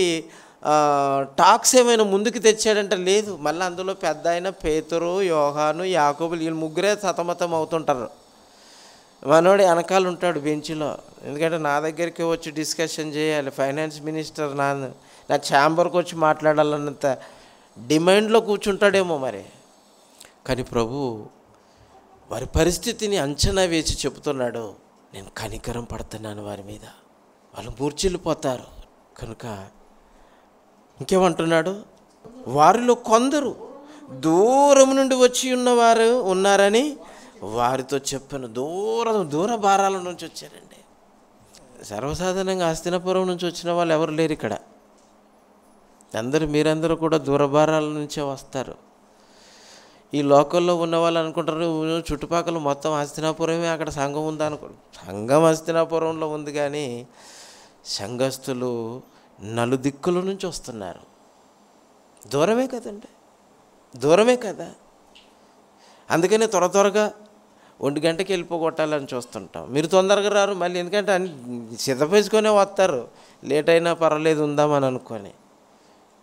టాక్స్ ఏమైనా ముందుకు తెచ్చాడంటే లేదు. మళ్ళీ అందులో పెద్ద ఆయన పేతురు, యోహాను, యాకోబులు, వీళ్ళు ముగ్గురే సతమతం అవుతుంటారు. మనోడు వెనకాల ఉంటాడు బెంచ్లో. ఎందుకంటే నా దగ్గరికి వచ్చి డిస్కషన్ చేయాలి, ఫైనాన్స్ మినిస్టర్ నా ఛాంబర్కి వచ్చి మాట్లాడాలన్నంత డిమాండ్లో కూర్చుంటాడేమో మరి. కానీ ప్రభు వారి పరిస్థితిని అంచనా వేసి చెబుతున్నాడు, నేను కనికరం పడుతున్నాను వారి మీద, వాళ్ళు మూర్చిల్లిపోతారు. కనుక ఇంకేమంటున్నాడు, వారిలో కొందరు దూరం నుండి వచ్చి ఉన్నవారు ఉన్నారని వారితో చెప్పాను. దూర భారాల నుంచి వచ్చారండి. సర్వసాధారణంగా హస్తినాపురం నుంచి వచ్చిన వాళ్ళు ఎవరు లేరు ఇక్కడ. మీరందరూ కూడా దూరభారాల నుంచే వస్తారు. ఈ లోకల్లో ఉన్న వాళ్ళు అనుకుంటారు చుట్టుపక్కల మొత్తం హస్తినాపురమే అక్కడ సంఘం ఉందా సంఘం హస్తినాపురంలో ఉంది, కానీ సంఘస్థులు నలుదిక్కుల నుంచి వస్తున్నారు. దూరమే కదండి, దూరమే కదా. అందుకనే త్వరగా 1 గంటకి వెళ్ళిపోగొట్టాలని చూస్తుంటాం. మీరు తొందరగా రారు మళ్ళీ, ఎందుకంటే అన్ని సిద్ధపేసుకొనే వస్తారు, లేట్ అయినా పర్వాలేదు ఉందామని అనుకొని.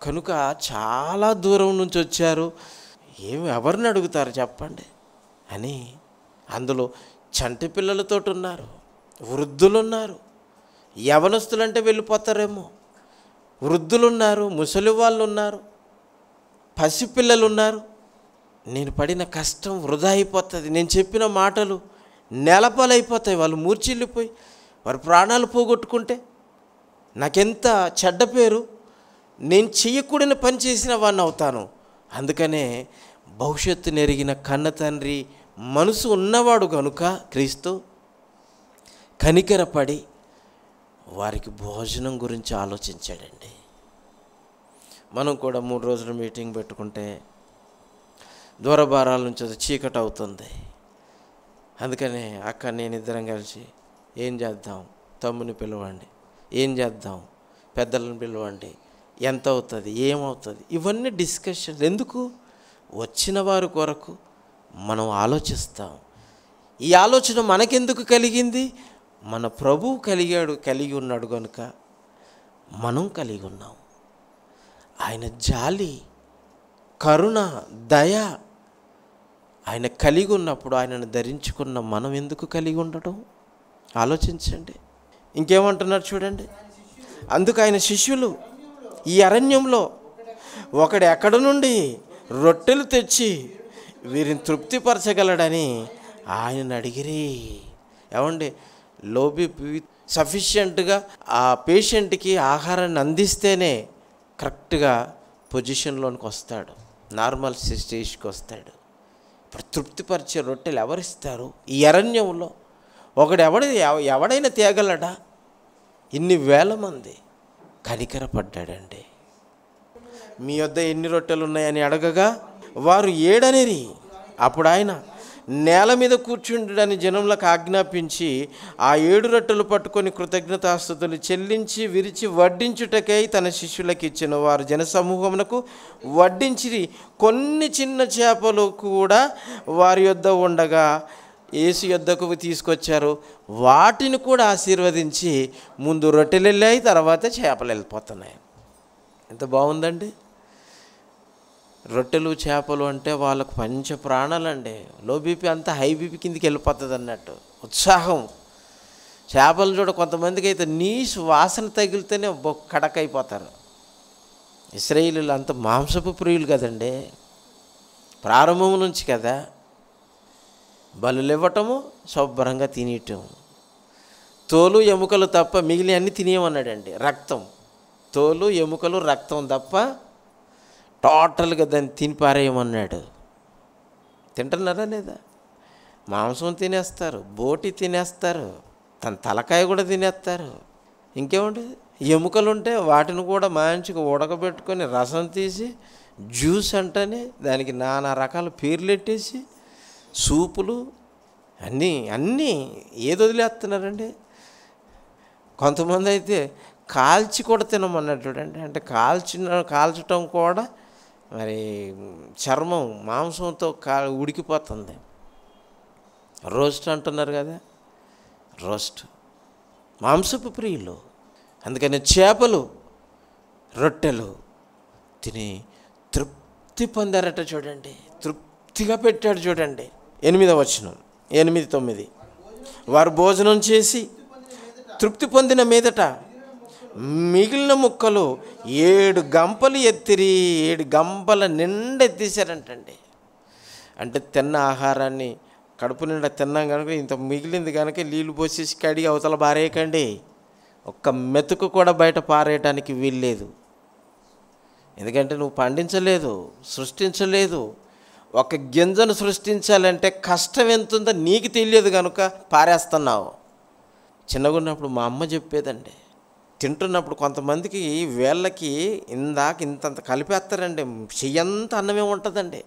కనుక చాలా దూరం నుంచి వచ్చారు, ఎవరిని అడుగుతారు చెప్పండి అని. అందులో చంటి పిల్లలతో ఉన్నారు, వృద్ధులు ఉన్నారు. యవనస్తులంటే వెళ్ళిపోతారేమో, వృద్ధులు ఉన్నారు, ముసలి వాళ్ళు ఉన్నారు, పసిపిల్లలు ఉన్నారు. నేను పడిన కష్టం వృధా అయిపోతుంది, నేను చెప్పిన మాటలు నేలపాలైపోతాయి, వాళ్ళు మూర్చిల్లిపోయి వారి ప్రాణాలు పోగొట్టుకుంటే నాకెంత చెడ్డ పేరు, నేను చెయ్యకూడని పని చేసిన వాడిని అవుతాను. అందుకనే భవిష్యత్తును ఎరిగిన కన్న తండ్రి మనసు ఉన్నవాడు కనుక క్రీస్తు కనికరపడి వారికి భోజనం గురించి ఆలోచించాడండి. మనం కూడా 3 రోజులు మీటింగ్ పెట్టుకుంటే దూరభారాల నుంచి చీకటి అవుతుంది. అందుకనే అక్క నేను ఇద్దరం కలిసి ఏం చేద్దాం, తమ్ముని పిలవండి, ఏం చేద్దాం, పెద్దలను పిలవండి, ఎంత అవుతుంది, ఏమవుతుంది, ఇవన్నీ డిస్కషన్ ఎందుకు? వచ్చిన వారి కొరకు మనం ఆలోచిస్తాం. ఈ ఆలోచన మనకెందుకు కలిగింది? మన ప్రభువు కలిగి ఉన్నాడు కనుక మనం కలిగి ఉన్నాం. ఆయన జాలి, కరుణ, దయ ఆయన కలిగి ఉన్నప్పుడు ఆయనను ధరించుకున్న మనం ఎందుకు కలిగి ఉండడం? ఆలోచించండి. ఇంకేమంటున్నారు చూడండి. అందుకు ఆయన శిష్యులు ఈ అరణ్యంలో ఒకడు ఎక్కడ నుండి రొట్టెలు తెచ్చి వీరిని తృప్తిపరచగలడని ఆయన అడిగిరి. ఏమండి, లోబీపీ సఫిషియెంట్గా ఆ పేషెంట్కి ఆహారాన్ని అందిస్తేనే కరెక్ట్గా పొజిషన్లోనికి వస్తాడు, నార్మల్ స్టేజ్కి వస్తాడు. ఇప్పుడు తృప్తిపరిచే రొట్టెలు ఎవరిస్తారు? ఈ అరణ్యంలో ఎవడైనా తేగలడా? ఇన్ని వేల మంది. కనికరపడ్డాడండి. మీ వద్ద ఎన్ని రొట్టెలు ఉన్నాయని అడగగా వారు 7 అనిరి. అప్పుడు ఆయన నేల మీద కూర్చుండని జనంలకు ఆజ్ఞాపించి ఆ 7 రొట్టెలు పట్టుకొని కృతజ్ఞతాస్తుతులు చెల్లించి విరిచి వడ్డించుటకై తన శిష్యులకు ఇచ్చిన. వారు జనసమూహమునకు వడ్డించి కొన్ని చిన్న చేపలు కూడా వారి యొద్ద ఉండగా యేసు యొద్దకు తీసుకొచ్చారు. వాటిని కూడా ఆశీర్వదించి ముందు రొట్టెలు వెళ్ళాయి, తర్వాత చేపలు వెళ్ళిపోతున్నాయి. ఎంత బాగుందండి. రొట్టెలు చేపలు అంటే వాళ్ళకు పంచ ప్రాణాలండి. లో బీపీ అంతా హై బీపీ కిందికి వెళ్ళిపోతుంది అన్నట్టు ఉత్సాహం. చేపలు చూడ కొంతమందికి అయితే నీసు వాసన తగిలితేనే కడకైపోతారు. ఇశ్రాయేలీయులు అంత మాంసపు ప్రియులు కదండి, ప్రారంభం నుంచి కదా. బలులు ఇవ్వటము, శుభ్రంగా తినేయటం. తోలు ఎముకలు తప్ప మిగిలిన అన్నీ తినేయమన్నాడండి. రక్తం, తోలు ఎముకలు రక్తం తప్ప టోటల్గా దాన్ని తిని పారేయమన్నాడు. తింటున్నారా లేదా? మాంసం తినేస్తారు, బోటి తినేస్తారు, తన తలకాయ కూడా తినేస్తారు. ఇంకేముంటుంది? ఎముకలు ఉంటే వాటిని కూడా మంచిగా ఉడకబెట్టుకొని రసం తీసి జ్యూస్ అంటేనే దానికి నానా రకాల పేర్లు పెట్టేసి సూపులు అన్నీ ఏది వదిలేస్తున్నారండి. కొంతమంది అయితే కాల్చి కూడా తినమన్నాడు చూడండి. అంటే కాల్చటం కూడా మరి చర్మం మాంసంతో ఉడికిపోతుంది. రోస్ట్ అంటున్నారు కదా, రోస్ట్. మాంసపు ప్రియులు. అందుకని చేపలు రొట్టెలు తిని తృప్తి పొందారట చూడండి. తృప్తిగా పెట్టాడు చూడండి. 8వ వచనం, 8, 9. వారు భోజనం చేసి తృప్తి పొందిన మీదట మిగిలిన ముక్కలు 7 గంపలు ఎత్తిరి. 7 గంపల నిండా ఎత్తేసారంటండి. అంటే తిన్న ఆహారాన్ని కడుపు నిండా తిన్నాం కనుక ఇంత మిగిలింది కనుక నీళ్ళు పోసేసి కడిగి అవతల పారేయకండి. ఒక్క మెతుకు కూడా బయట పారేయటానికి వీల్లేదు. ఎందుకంటే నువ్వు పండించలేదు, సృష్టించలేదు. ఒక గింజను సృష్టించాలంటే కష్టం ఎంతుందో నీకు తెలియదు కనుక పారేస్తున్నావు. చిన్నగా ఉన్నప్పుడు మా అమ్మ చెప్పేదండి, తింటున్నప్పుడు కొంతమందికి వేళ్ళకి ఇంతంత కలిపేస్తారండి. చెయ్యంత అన్నమే ఉంటుందండి,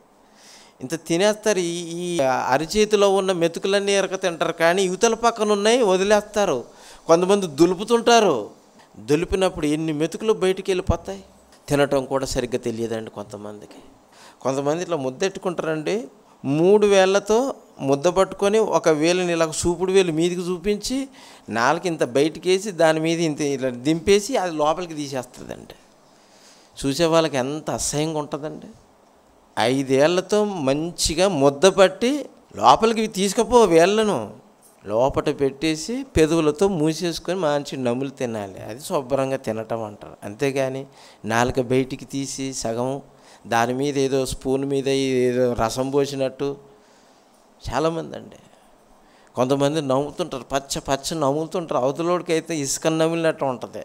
ఇంత తినేస్తారు. ఈ అరిచేతిలో ఉన్న మెతుకులన్నీ ఎరక తింటారు, కానీ యువతల పక్కన ఉన్నాయి వదిలేస్తారు. కొంతమంది దులుపుతుంటారు, దులిపినప్పుడు ఎన్ని మెతుకులు బయటికి వెళ్ళిపోతాయి. తినటం కూడా సరిగ్గా తెలియదండి కొంతమందికి. కొంతమంది ఇట్లా ముద్దెట్టుకుంటారండి, 3 వేళ్ళతో ముద్ద పట్టుకొని ఒక వేలుని ఇలా చూపుడు వేలు మీదికి చూపించి నాలుగు ఇంత బయటికి వేసి దాని మీద ఇంత ఇలా దింపేసి అది లోపలికి తీసేస్తుందండి. చూసే వాళ్ళకి ఎంత అసహ్యంగా ఉంటుందండి. 5 ఏళ్లతో మంచిగా ముద్ద పట్టి లోపలికి తీసుకుపో వేళ్ళను లోపట పెట్టేసి పెదవులతో మూసేసుకొని మంచి నములు తినాలి. అది శుభ్రంగా తినటం అంటారు. అంతేగాని నాలుక బయటికి తీసి సగం దాని మీద ఏదో స్పూన్ మీద ఏదో రసం పోసినట్టు చాలామంది అండి. కొంతమంది నవ్వుతుంటారు, పచ్చ నవ్వుతుంటారు. అవతలోడికి అయితే ఇసుక నవ్వినట్టు ఉంటుంది,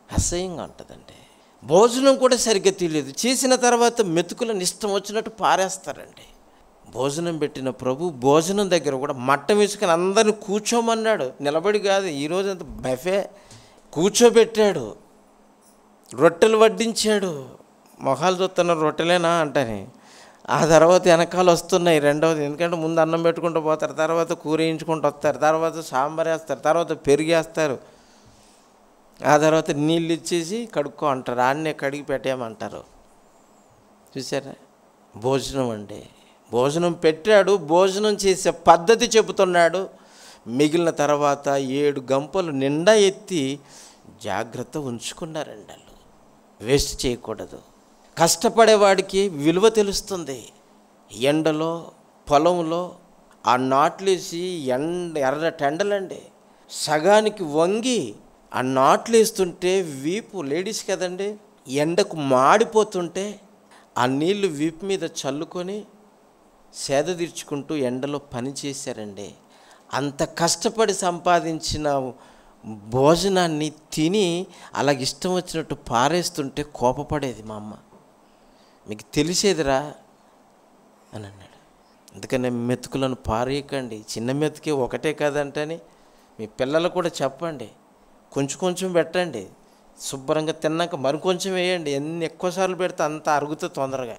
అసహ్యంగా ఉంటుందండి. భోజనం కూడా సరిగ్గా తెలియదు. చేసిన తర్వాత మెతుకులను ఇష్టం వచ్చినట్టు పారేస్తారండి. భోజనం పెట్టిన ప్రభు భోజనం దగ్గర కూడా మట్టం వేసుకొని అందరిని కూర్చోమన్నాడు. నిలబడి కాదు, ఈరోజు అంత బఫే కూర్చోబెట్టాడు, రొట్టెలు వడ్డించాడు. మొహాలు చూస్తున్నారు రొట్టెలేనా అంటని. ఆ తర్వాత వెనకాల వస్తున్నాయి రెండవది. ఎందుకంటే ముందు అన్నం పెట్టుకుంటూ పోతారు, తర్వాత కూర వేయించుకుంటూ వస్తారు, తర్వాత సాంబార్ వేస్తారు, తర్వాత పెరిగేస్తారు, ఆ తర్వాత నీళ్ళు ఇచ్చేసి కడుక్కో అంటారు, ఆన్నే కడిగి పెట్టేయమంటారు. చూసారా? భోజనం అండి. భోజనం పెట్టాడు, భోజనం చేసే పద్ధతి చెబుతున్నాడు. మిగిలిన తర్వాత 7 గంపలు నిండా ఎత్తి జాగ్రత్త ఉంచుకున్నారండి. వాళ్ళు వేస్ట్ చేయకూడదు. కష్టపడేవాడికి విలువ తెలుస్తుంది. ఎండలో పొలంలో ఆ నాట్లేసి ఎర్ర టెండలండి సగానికి వంగి ఆ నాట్లు వేస్తుంటే వీపు, లేడీస్ కదండి, ఎండకు మాడిపోతుంటే ఆ నీళ్లు వీపు మీద చల్లుకొని సేద తీర్చుకుంటూ ఎండలో పని చేశారండి. అంత కష్టపడి సంపాదించిన భోజనాన్ని తిని అలాగ ఇష్టం వచ్చినట్టు పారేస్తుంటే కోపపడేది మా అమ్మ. మీకు తెలిసేదిరా అని అన్నాడు. అందుకని మెతుకులను పారేయకండి. చిన్న మెతుకే ఒకటే కదంటని మీ పిల్లలు కూడా చెప్పండి. కొంచెం పెట్టండి, శుభ్రంగా తిన్నాక మరికొంచెం వేయండి. ఎన్ని ఎక్కువసార్లు పెడితే అంత అరుగుతుంది తొందరగా.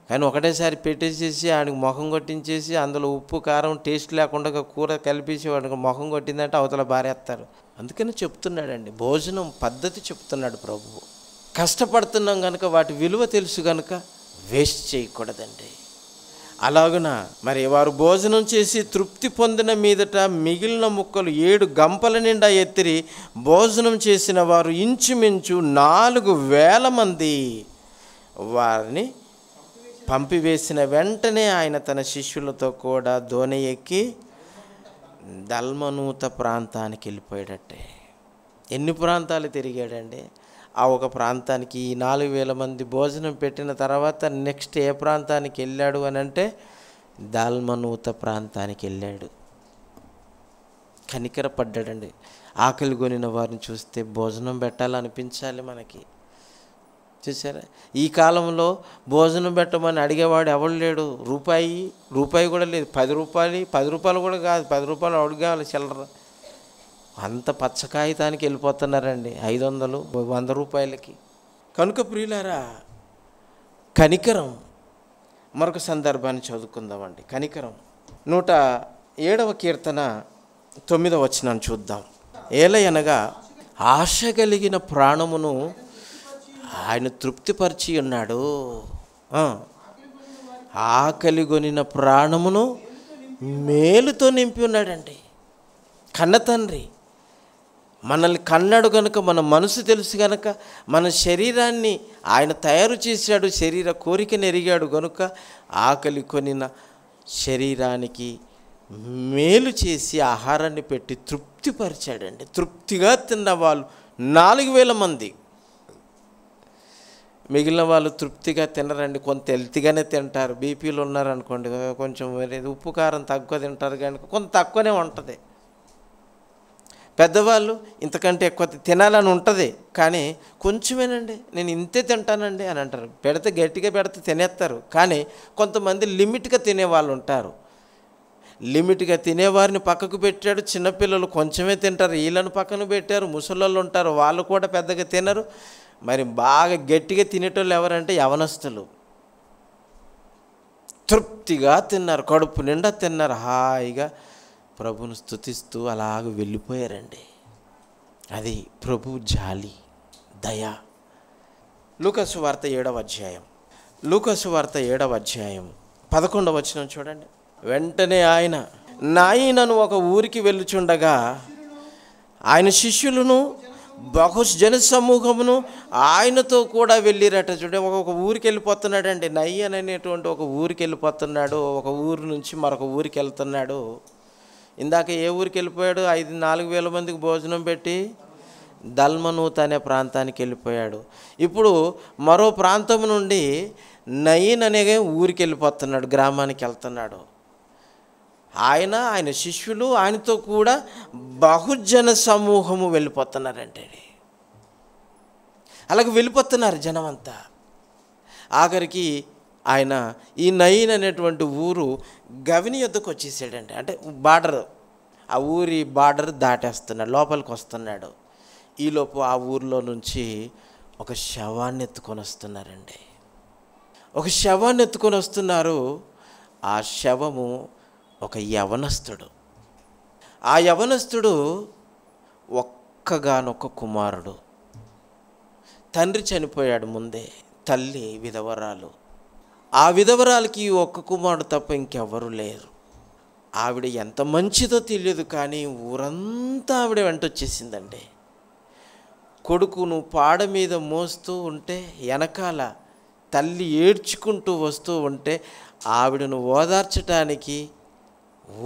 కానీ ఒకటేసారి పెట్టేసేసి ఆడికి ముఖం కొట్టించేసి అందులో ఉప్పు కారం టేస్ట్ లేకుండా కూర కలిపేసి వాడికి ముఖం కొట్టిందంటే అవతల బారేస్తారు. అందుకని చెప్తున్నాడండి, భోజనం పద్ధతి చెప్తున్నాడు ప్రభువు. కష్టపడుతున్నాం కనుక వాటి విలువ తెలుసు కనుక వేస్ట్ చేయకూడదండి. అలాగున మరి వారు భోజనం చేసి తృప్తి పొందిన మీదట మిగిలిన ముక్కలు 7 గంపల నిండా ఎత్తిరి. భోజనం చేసిన వారు ఇంచుమించు 4,000 మంది. వారిని పంపివేసిన వెంటనే ఆయన తన శిష్యులతో కూడా దోణి ఎక్కి దల్మనూత ప్రాంతానికి వెళ్ళిపోయాడటే. ఎన్ని ప్రాంతాలు తిరిగాడండి? ఆ ఒక ప్రాంతానికి ఈ 4,000 మంది భోజనం పెట్టిన తర్వాత నెక్స్ట్ ఏ ప్రాంతానికి వెళ్ళాడు అని అంటే దల్మనూత ప్రాంతానికి వెళ్ళాడు. కనికరపడ్డాడండి. ఆకలి కొనిన వారిని చూస్తే భోజనం పెట్టాలనిపించాలి మనకి. చూసారా, ఈ కాలంలో భోజనం పెట్టమని అడిగేవాడు ఎవడు లేడు. రూపాయి కూడా లేదు. 10 రూపాయలు కూడా కాదు, 10 రూపాయలు అడిగేవాళ్ళు చిల్లర. అంత పచ్చకాగితానికి వెళ్ళిపోతున్నారండి, 500 100 రూపాయలకి. కనుక ప్రియులారా, కనికరం. మరొక సందర్భాన్ని చదువుకుందామండి. కనికరం 107వ కీర్తన 9వ వచనాన్ని చూద్దాం. ఏలయనగా ఆశ కలిగిన ప్రాణమును ఆయన తృప్తిపరిచి ఉన్నాడు. ఆకలి కొనిన ప్రాణమును మేలుతో నింపి ఉన్నాడండి. కన్న తండ్రి మనల్ని కన్నాడు కనుక, మన మనసు తెలుసు కనుక, మన శరీరాన్ని ఆయన తయారు చేశాడు, శరీర కోరికను ఎరిగాడు కనుక ఆకలి కొనిన శరీరానికి మేలు చేసి ఆహారాన్ని పెట్టి తృప్తిపరిచాడండి. తృప్తిగా తిన్న వాళ్ళు 4000 మంది. మిగిలిన వాళ్ళు తృప్తిగా తినరండి, కొంత హెల్తీగానే తింటారు. బీపీలు ఉన్నారనుకోండి, కొంచెం ఉప్పు కారం తక్కువ తింటారు, కానీ కొంత తక్కువనే ఉంటుంది. పెద్దవాళ్ళు ఇంతకంటే ఎక్కువ తినాలని ఉంటుంది, కానీ కొంచెమేనండి, నేను ఇంతే తింటానండి అని అంటారు. పెడితే గట్టిగా పెడితే తినేస్తారు. కానీ కొంతమంది లిమిట్గా తినేవాళ్ళు ఉంటారు. లిమిట్గా తినేవారిని పక్కకు పెట్టాడు. చిన్నపిల్లలు కొంచెమే తింటారు, వీళ్ళను పక్కన పెట్టారు. ముసలోళ్ళు ఉంటారు, వాళ్ళు కూడా పెద్దగా తినరు. మరి బాగా గట్టిగా తినేటోళ్ళు ఎవరంటే యవనస్తులు. తృప్తిగా తిన్నారు, కడుపు నిండా తిన్నారు, హాయిగా ప్రభువును స్తుతిస్తూ అలాగ వెళ్ళిపోయారండి. అది ప్రభు జాలి, దయ. లూకాసు వార్త 7వ అధ్యాయం 11వ వచనం చూడండి. వెంటనే ఆయన నాయనను ఒక ఊరికి వెళ్ళుచుండగా ఆయన శిష్యులను బహుజన సమూహమును ఆయనతో కూడా వెళ్ళిరట. చూడండి, ఒక ఊరికి వెళ్ళిపోతున్నాడండి. నయ్యన్ అనేటువంటి ఒక ఊరికి వెళ్ళిపోతున్నాడు. ఒక ఊరు నుంచి మరొక ఊరికి వెళ్తున్నాడు. ఇందాక ఏ ఊరికి వెళ్ళిపోయాడు? 4,000 మందికి భోజనం పెట్టి దల్మనూత్ అనే ప్రాంతానికి వెళ్ళిపోయాడు. ఇప్పుడు మరో ప్రాంతం నుండి నయీన్ అనే ఊరికి వెళ్ళిపోతున్నాడు, గ్రామానికి వెళ్తున్నాడు. ఆయన శిష్యులు ఆయనతో కూడా బహుజన సమూహము వెళ్ళిపోతున్నారంటే. అలాగే వెళ్ళిపోతున్నారు జనం అంతా. ఆఖరికి ఆయన ఈ నయీన్ అనేటువంటి ఊరు గవిని యొద్దకు వచ్చేసాడండి. అంటే బార్డర్, ఆ ఊరి బార్డర్ దాటేస్తున్నాడు, లోపలికి వస్తున్నాడు. ఈలోపు ఆ ఊరిలో నుంచి ఒక శవాన్ని ఎత్తుకొని వస్తున్నారండి. ఒక శవాన్ని ఎత్తుకొని వస్తున్నారు. ఆ శవము ఒక యవనస్తుడు. ఆ యవనస్తుడు ఒక్కగానొక్క కుమారుడు. తండ్రి చనిపోయాడు ముందే, తల్లి విధవరాలు. ఆ విధవరాలకి ఒక్క కుమారుడు తప్ప ఇంకెవరు లేరు. ఆవిడ ఎంత మంచిదో తెలియదు, కానీ ఊరంతా ఆవిడ వెంట వచ్చేసిందండి. కొడుకును పాడ మీద మోస్తూ ఉంటే వెనకాల తల్లి ఏడ్చుకుంటూ వస్తూ ఉంటే ఆవిడను ఓదార్చడానికి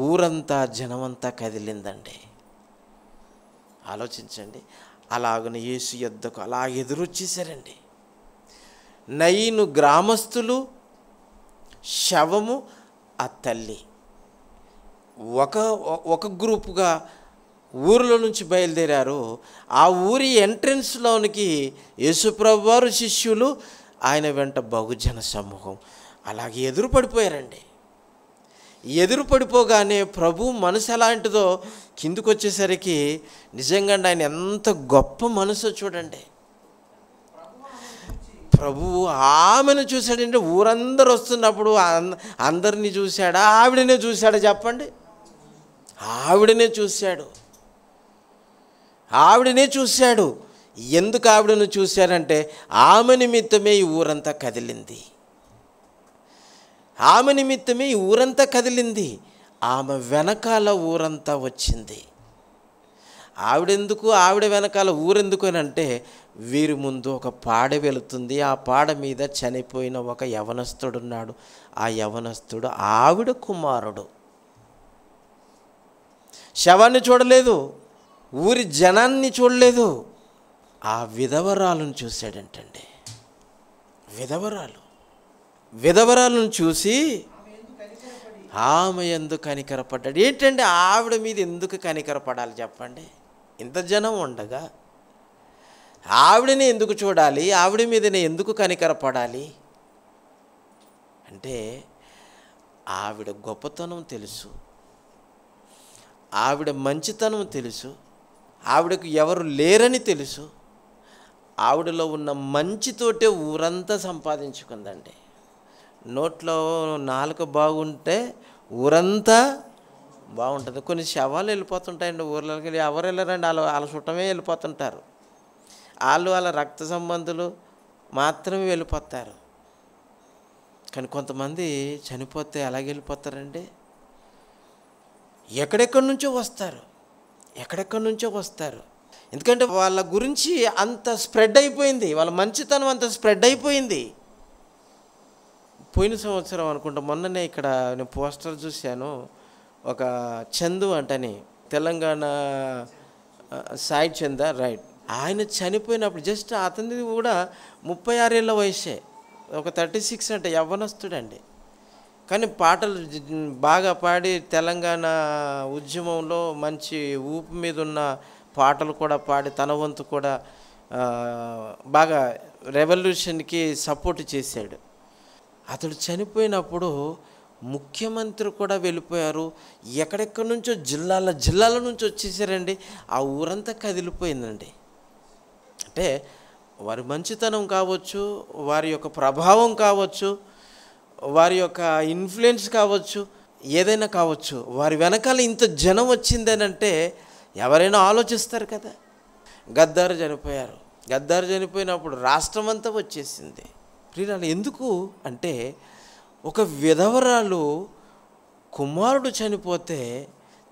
ఊరంతా జనమంతా కదిలిందండి. ఆలోచించండి. అలాగని యేసు యొద్దకు అలా ఎదురొచ్చేసారండి. నయీను గ్రామస్తులు, శవము, ఆ తల్లి ఒక గ్రూపుగా ఊరిలో నుంచి బయలుదేరారు. ఆ ఊరి ఎంట్రన్స్లోనికి యేసుప్రభు వారు, శిష్యులు, ఆయన వెంట బహుజన సమూహం అలాగే ఎదురు పడిపోయారండి. ఎదురు పడిపోగానే ప్రభు మనసు ఎలాంటిదో కిందికి వచ్చేసరికి నిజంగా ఆయన ఎంత గొప్ప మనసు చూడండి. ప్రభువు ఆమెను చూశాడంటే ఊరందరూ వస్తున్నప్పుడు అందరినీ చూశాడా? ఆవిడనే చూశాడా? చెప్పండి. ఆవిడనే చూశాడు. ఆవిడనే చూశాడు. ఎందుకు ఆవిడను చూశారంటే ఆమె నిమిత్తమే ఈ ఊరంతా కదిలింది. ఆమె నిమిత్తమే ఈ ఊరంతా కదిలింది. ఆమె వెనకాల ఊరంతా వచ్చింది. ఆవిడ వెనకాల ఊరెందుకు అని అంటే, వీరి ముందు ఒక పాడ వెళుతుంది. ఆ పాడ మీద చనిపోయిన ఒక యవనస్తుడున్నాడు. ఆ యవనస్తుడు ఆవిడ కుమారుడు. శవాన్ని చూడలేదు, ఊరి జనాన్ని చూడలేదు, ఆ విధవరాలను చూశాడంటండి. విధవరాలను చూసి ఆమె యందు కనికరపడ్డాడు. ఏంటంటే ఆవిడ మీద ఎందుకు కనికరపడాలి చెప్పండి? ఇంత జనం ఉండగా ఆవిడని ఎందుకు చూడాలి? ఆవిడ మీదనే ఎందుకు కనికరపడాలి? అంటే ఆవిడ గొప్పతనం తెలుసు, ఆవిడ మంచితనం తెలుసు, ఆవిడకు ఎవరు లేరని తెలుసు. ఆవిడలో ఉన్న మంచితోటే ఊరంతా సంపాదించుకుందండి. నోట్లో నాలుక బాగుంటే ఊరంతా బాగుంటుంది. కొన్ని శవాలు వెళ్ళిపోతుంటాయండి ఊర్లోకి. ఎవరు వెళ్ళరండి, వాళ్ళ చుట్టమే వెళ్ళిపోతుంటారు. వాళ్ళ రక్త సంబంధులు మాత్రమే వెళ్ళిపోతారు. కానీ కొంతమంది చనిపోతే ఎలాగ వెళ్ళిపోతారండి? ఎక్కడెక్కడి నుంచో వస్తారు. ఎందుకంటే వాళ్ళ గురించి అంత స్ప్రెడ్ అయిపోయింది, వాళ్ళ మంచితనం అంత స్ప్రెడ్ అయిపోయింది. పోయిన సంవత్సరం అనుకుంటా, మొన్ననే ఇక్కడ నేను పోస్టర్ చూశాను. ఒక చందు అంటని, తెలంగాణ సాయి చంద, రైట్. ఆయన చనిపోయినప్పుడు జస్ట్ అతనిది కూడా 36 ఏళ్ళ వయసే, ఒక 36 అంటే యవ్వనస్తుడండి. కానీ పాటలు బాగా పాడి తెలంగాణ ఉద్యమంలో మంచి ఊపు మీద ఉన్న పాటలు కూడా పాడి తన వంతు కూడా బాగా రెవల్యూషన్కి సపోర్ట్ చేశాడు. అతడు చనిపోయినప్పుడు ముఖ్యమంత్రి కూడా వెళ్ళిపోయారు. ఎక్కడెక్కడి నుంచో జిల్లాల నుంచి వచ్చేసారండి. ఆ ఊరంతా కదిలిపోయిందండి. అంటే వారి మంచితనం కావచ్చు, వారి యొక్క ప్రభావం కావచ్చు, వారి యొక్క ఇన్ఫ్లుయెన్స్ కావచ్చు, ఏదైనా కావచ్చు, వారి వెనకాల ఇంత జనం వచ్చిందనంటే ఎవరైనా ఆలోచిస్తారు కదా. గద్దారు చనిపోయినప్పుడు రాష్ట్రం అంతా వచ్చేసింది. ప్రియులారా, ఎందుకు అంటే ఒక విధవరాలు కుమారుడు చనిపోతే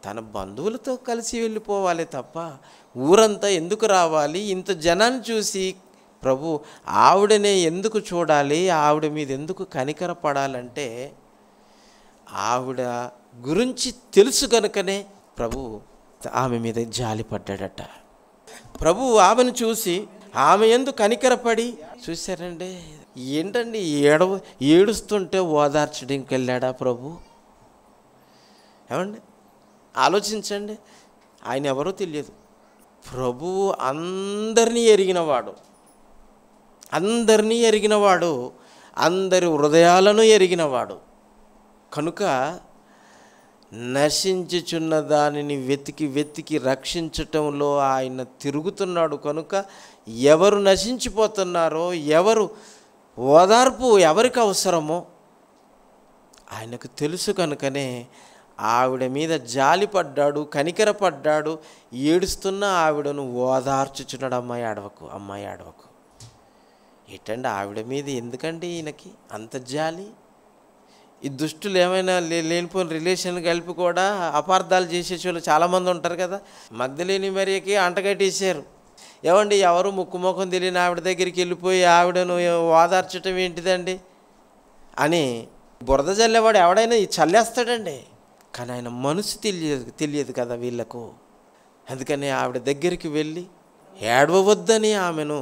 తన బంధువులతో కలిసి వెళ్ళిపోవాలి తప్ప ఊరంతా ఎందుకు రావాలి? ఇంత జనాన్ని చూసి ప్రభు ఆవిడనే ఎందుకు చూడాలి? ఆవిడ మీద ఎందుకు కనికరపడాలంటే ఆవిడ గురించి తెలుసు కనుకనే ప్రభు ఆమె మీద జాలిపడ్డాడట. ప్రభు ఆమెను చూసి ఆమె ఎందుకు కనికరపడి, చూశారండి ఏంటండి ఏడుస్తుంటే ఓదార్చడానికి వెళ్ళాడా ప్రభు? ఏమండి ఆలోచించండి. ఆయన ఎవరో తెలియదు. ప్రభువు అందరినీ ఎరిగినవాడు, అందరి హృదయాలను ఎరిగినవాడు కనుక నశించుచున్న దానిని వెతికి రక్షించటంలో ఆయన తిరుగుతున్నాడు. కనుక ఎవరు నశించిపోతున్నారో, ఎవరు ఓదార్పు ఎవరికి అవసరమో ఆయనకు తెలుసు కనుకనే ఆవిడ మీద జాలిపడ్డాడు, కనికరపడ్డాడు. ఏడుస్తున్న ఆవిడను ఓదార్చుచున్నాడు. అమ్మాయి ఏడవకు. ఏంటండి ఆవిడ మీద ఎందుకండి ఈయనకి అంత జాలి? ఈ దుష్టులు ఏమైనా లేనిపోయిన రిలేషన్ కలిపి కూడా అపార్థాలు చేసేవాళ్ళు చాలామంది ఉంటారు కదా. మగ్దలేని మరియకి అంటగట్టేశారు. ఏమండి ఎవరు ముక్కుముఖం తెలియని ఆవిడ దగ్గరికి వెళ్ళిపోయి ఆవిడను ఓదార్చటం ఏంటిదండి అని బురద చల్లేవాడు ఎవడైనా చల్లేస్తాడండి. కానీ ఆయన మనసు తెలియదు కదా వీళ్ళకు. అందుకని ఆవిడ దగ్గరికి వెళ్ళి ఏడవవద్దని ఆమెను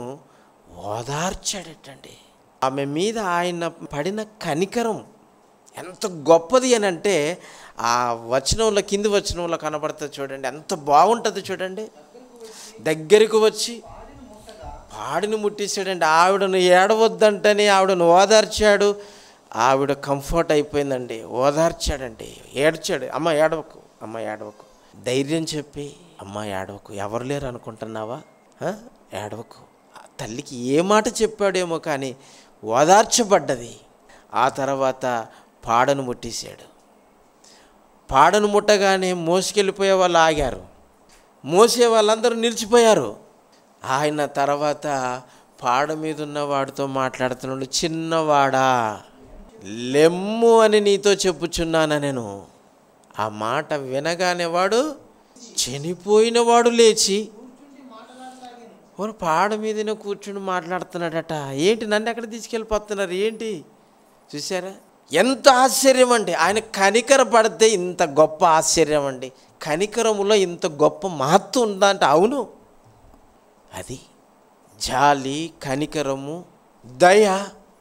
ఓదార్చాడటండి. ఆమె మీద ఆయన పడిన కనికరం ఎంత గొప్పది అని అంటే ఆ వచనంలో, కింది వచనంలో కనబడుతుంది చూడండి, ఎంత బాగుంటుంది చూడండి. దగ్గరకు వచ్చి పాడిని ముట్టేశాడండి. ఆవిడను ఏడవద్దంటని ఆవిడను ఓదార్చాడు. ఆవిడ కంఫర్ట్ అయిపోయిందండి, ఓదార్చాడండి, ఏడ్చాడు. అమ్మ ఏడవకు, ధైర్యం చెప్పి అమ్మ ఏడవకు, ఎవరు లేరు అనుకుంటున్నావా, ఏడవకు. తల్లికి ఏ మాట చెప్పాడేమో కానీ ఓదార్చబడ్డది. ఆ తర్వాత పాడను ముట్టేశాడు. పాడను ముట్టగానే మోసుకెళ్ళిపోయే వాళ్ళు ఆగారు, మోసే వాళ్ళందరూ నిలిచిపోయారు. ఆయన తర్వాత పాడ మీద ఉన్న వాడితో మాట్లాడుతున్నాడు, చిన్నవాడా లెమ్ము అని నీతో చెప్పుచున్నాను నేను. ఆ మాట వినగానే వాడు చనిపోయిన వాడు లేచి పాడ మీదనే కూర్చుని మాట్లాడుతున్నాడట. ఏంటి నన్ను ఎక్కడ తీసుకెళ్ళిపోతున్నారు ఏంటి? చూసారా ఎంత ఆశ్చర్యం అండి. ఆయన కనికర పడితే ఇంత గొప్ప ఆశ్చర్యం అండి. కనికరములో ఇంత గొప్ప మహత్వం ఉందా అంటే అవును. అది జాలి, కనికరము, దయ,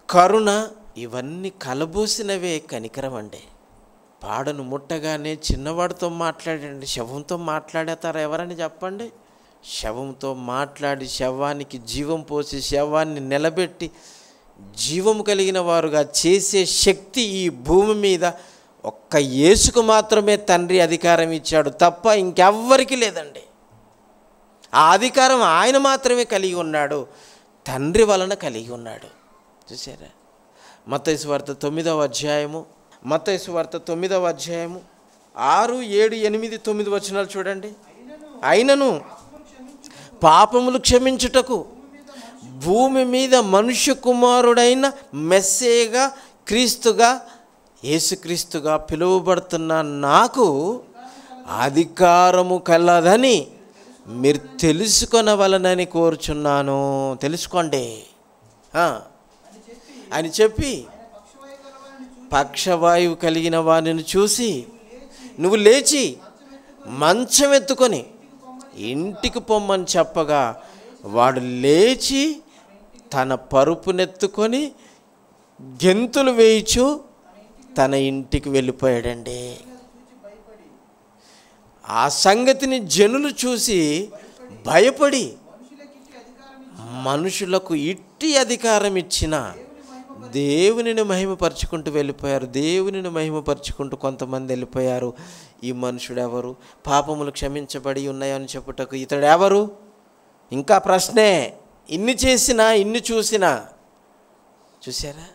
కరుణ ఇవన్నీ కలబోసినవే కనికరం అండి. పాడను ముట్టగానే చిన్నవాడితో మాట్లాడండి, శవంతో మాట్లాడతారా ఎవరని చెప్పండి? శవంతో మాట్లాడి శవానికి జీవం పోసి శవాన్ని నిలబెట్టి జీవము కలిగిన వారుగా చేసే శక్తి ఈ భూమి మీద ఒక్క యేసుకు మాత్రమే తండ్రి అధికారం ఇచ్చాడు తప్ప ఇంకెవ్వరికి లేదండి. ఆ అధికారం ఆయన మాత్రమే కలిగి ఉన్నాడు, తండ్రి వలన కలిగి ఉన్నాడు. చూసారా? మత్తయి సువార్త 9వ అధ్యాయము, మత్తయి సువార్త 9వ అధ్యాయము 6, 7, 8, 9 వచనాలు చూడండి. అయినను పాపములు క్షమించుటకు భూమి మీద మనుష్య కుమారుడైన మెస్సేగా క్రీస్తుగా యేసుక్రీస్తుగా పిలువబడుతున్న నాకు అధికారము కలదని మీరు తెలుసుకొనవలనని కోరుచున్నాను. తెలుసుకోండి అని చెప్పి పక్షవాయువు కలిగిన వారిని చూసి నువ్వు లేచి మంచం ఎత్తుకొని ఇంటికి పొమ్మని చెప్పగా వాడు లేచి తన పరుపునెత్తుకొని గెంతులు వేయిచు తన ఇంటికి వెళ్ళిపోయాడండి. ఆ సంగతిని జనులు చూసి భయపడి మనుషులకు ఇట్టి అధికారం ఇచ్చిన దేవునిని మహిమపరుచుకుంటూ వెళ్ళిపోయారు. దేవునిని మహిమపరుచుకుంటూ కొంతమంది వెళ్ళిపోయారు. ఈ మనుషుడు ఎవరు? పాపములు క్షమించబడి ఉన్నాయని చెప్పుటకు ఇతడు ఎవరు? ఇంకా ప్రశ్నే. ఇన్ని చేసినా ఇన్ని చూసినా చూసారా?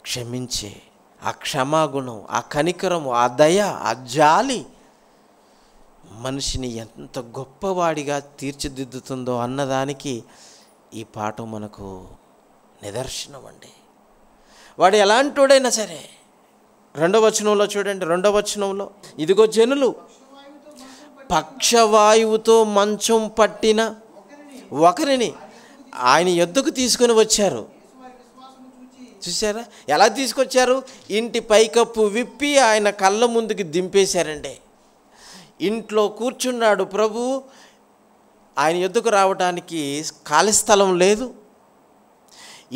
క్షమించే ఆ క్షమాగుణం, ఆ కనికరము, ఆ దయ, ఆ జాలి మనిషిని ఎంత గొప్పవాడిగా తీర్చిదిద్దుతుందో అన్నదానికి ఈ పాఠం మనకు నిదర్శనం అండి. వాడు ఎలాంటోడైనా సరే 2వ వచనంలో చూడండి. 2వ వచనంలో ఇదిగో జనులు పక్షవాయువుతో మంచం పట్టిన ఒకరిని ఆయన యొద్దకు తీసుకొని వచ్చారు. చూసారా? ఎలా తీసుకొచ్చారు? ఇంటి పైకప్పు విప్పి ఆయన కళ్ళ ముందుకి దింపేశారండి. ఇంట్లో కూర్చున్నాడు ప్రభు. ఆయన యొద్దకు రావడానికి ఖాళీ స్థలం లేదు.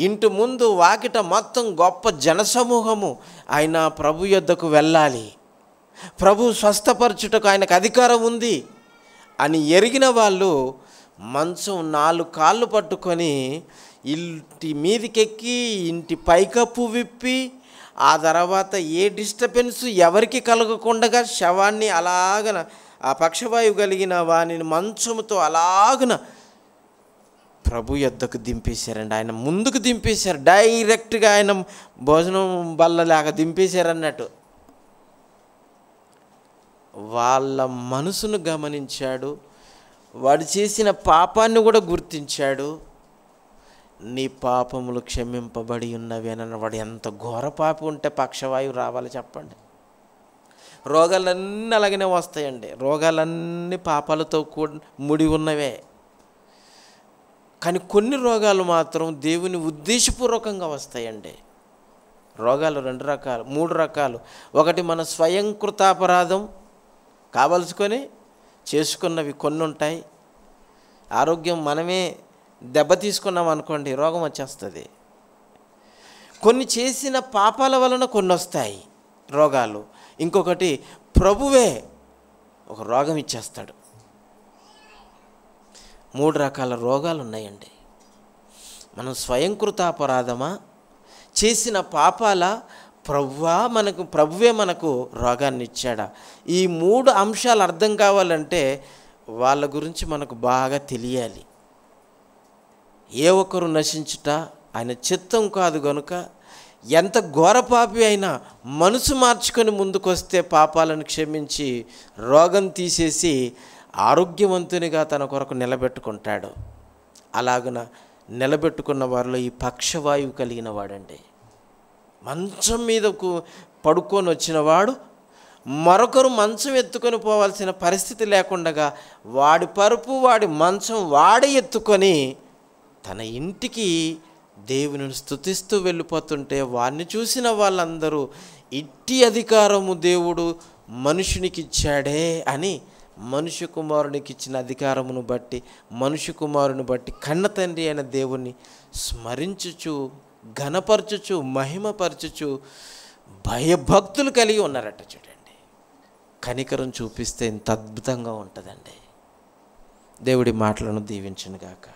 ఇంటి ముందు వాకిట మొత్తం గొప్ప జనసమూహము. ఆయన ప్రభు యొద్దకు వెళ్ళాలి, ప్రభు స్వస్థపరచుటకు ఆయనకు అధికారం ఉంది అని ఎరిగిన వాళ్ళు మంచం 4 కాళ్ళు పట్టుకొని ఇంటి మీదికెక్కి ఇంటి పైకప్పు విప్పి ఆ తర్వాత ఏ డిస్టర్బెన్స్ ఎవరికి కలగకుండా శవాన్ని అలాగన ఆ పక్షవాయువు కలిగిన వాని మంచముతో అలాగన ప్రభు యొద్దకు దింపేశారండి. ఆయన ముందుకు దింపేశారు. డైరెక్ట్గా ఆయన భోజనం బల్లలాగా దింపేశారు అన్నట్టు. వాళ్ళ మనసును గమనించాడు, వాడు చేసిన పాపాన్ని కూడా గుర్తించాడు. నీ పాపములు క్షమింపబడి ఉన్నవి అని. వాడు ఎంత ఘోర పాపి ఉంటే పక్షవాయువు రావాలి చెప్పండి? రోగాలన్నీ అలాగనే వస్తాయండి. రోగాలన్నీ పాపాలతో ముడి ఉన్నవే. కానీ కొన్ని రోగాలు మాత్రం దేవుని ఉద్దేశపూర్వకంగా వస్తాయండి. రోగాలు 2 రకాలు 3 రకాలు. ఒకటి మన స్వయంకృతాపరాధం కావలసుకొని చేసుకున్నవి కొన్ని ఉంటాయి. ఆరోగ్యం మనమే దెబ్బ తీసుకున్నాం అనుకోండి, రోగం వచ్చేస్తుంది. కొన్ని చేసిన పాపాల వలన కొన్ని వస్తాయి రోగాలు. ఇంకొకటి ప్రభువే ఒక రోగం ఇచ్చేస్తాడు. 3 రకాల రోగాలు ఉన్నాయండి. మనం స్వయంకృతాపరాధమా, చేసిన పాపాల, ప్రభువే మనకు రోగాన్ని ఇచ్చాడా? ఈ 3 అంశాలు అర్థం కావాలంటే వాళ్ళ గురించి మనకు బాగా తెలియాలి. ఏ ఒక్కరు నశించుట ఆయన చిత్తం కాదు గనుక ఎంత ఘోరపాపి అయినా మనసు మార్చుకొని ముందుకొస్తే పాపాలను క్షమించి రోగం తీసేసి ఆరోగ్యవంతునిగా తన కొరకు నిలబెట్టుకుంటాడు. అలాగున నిలబెట్టుకున్న వారిలో ఈ పక్షవాయువు కలిగిన వాడండి. మంచం మీదకు పడుకొని వచ్చిన వాడు మరొకరు మంచం ఎత్తుకొని పోవాల్సిన పరిస్థితి లేకుండా వాడి పరుపు, వాడి మంచం వాడే ఎత్తుకొని తన ఇంటికి దేవుని స్తుతిస్తూ వెళ్ళిపోతుంటే వాడిని చూసిన వాళ్ళందరూ ఇట్టి అధికారము దేవుడు మనుషునికి ఇచ్చాడే అని మనుష్య కుమారునికి ఇచ్చిన అధికారమును బట్టి, మనుష్య కుమారుని బట్టి కన్న తండ్రి అయిన దేవుణ్ణి స్మరించుచు, ఘనపరచుచు, మహిమపరచుచు భయభక్తులు కలిగి ఉన్నారట. చూడండి, కనికరం చూపిస్తే ఇంత అద్భుతంగా ఉంటుందండి. దేవుడి మాటలను దీవించును గాక.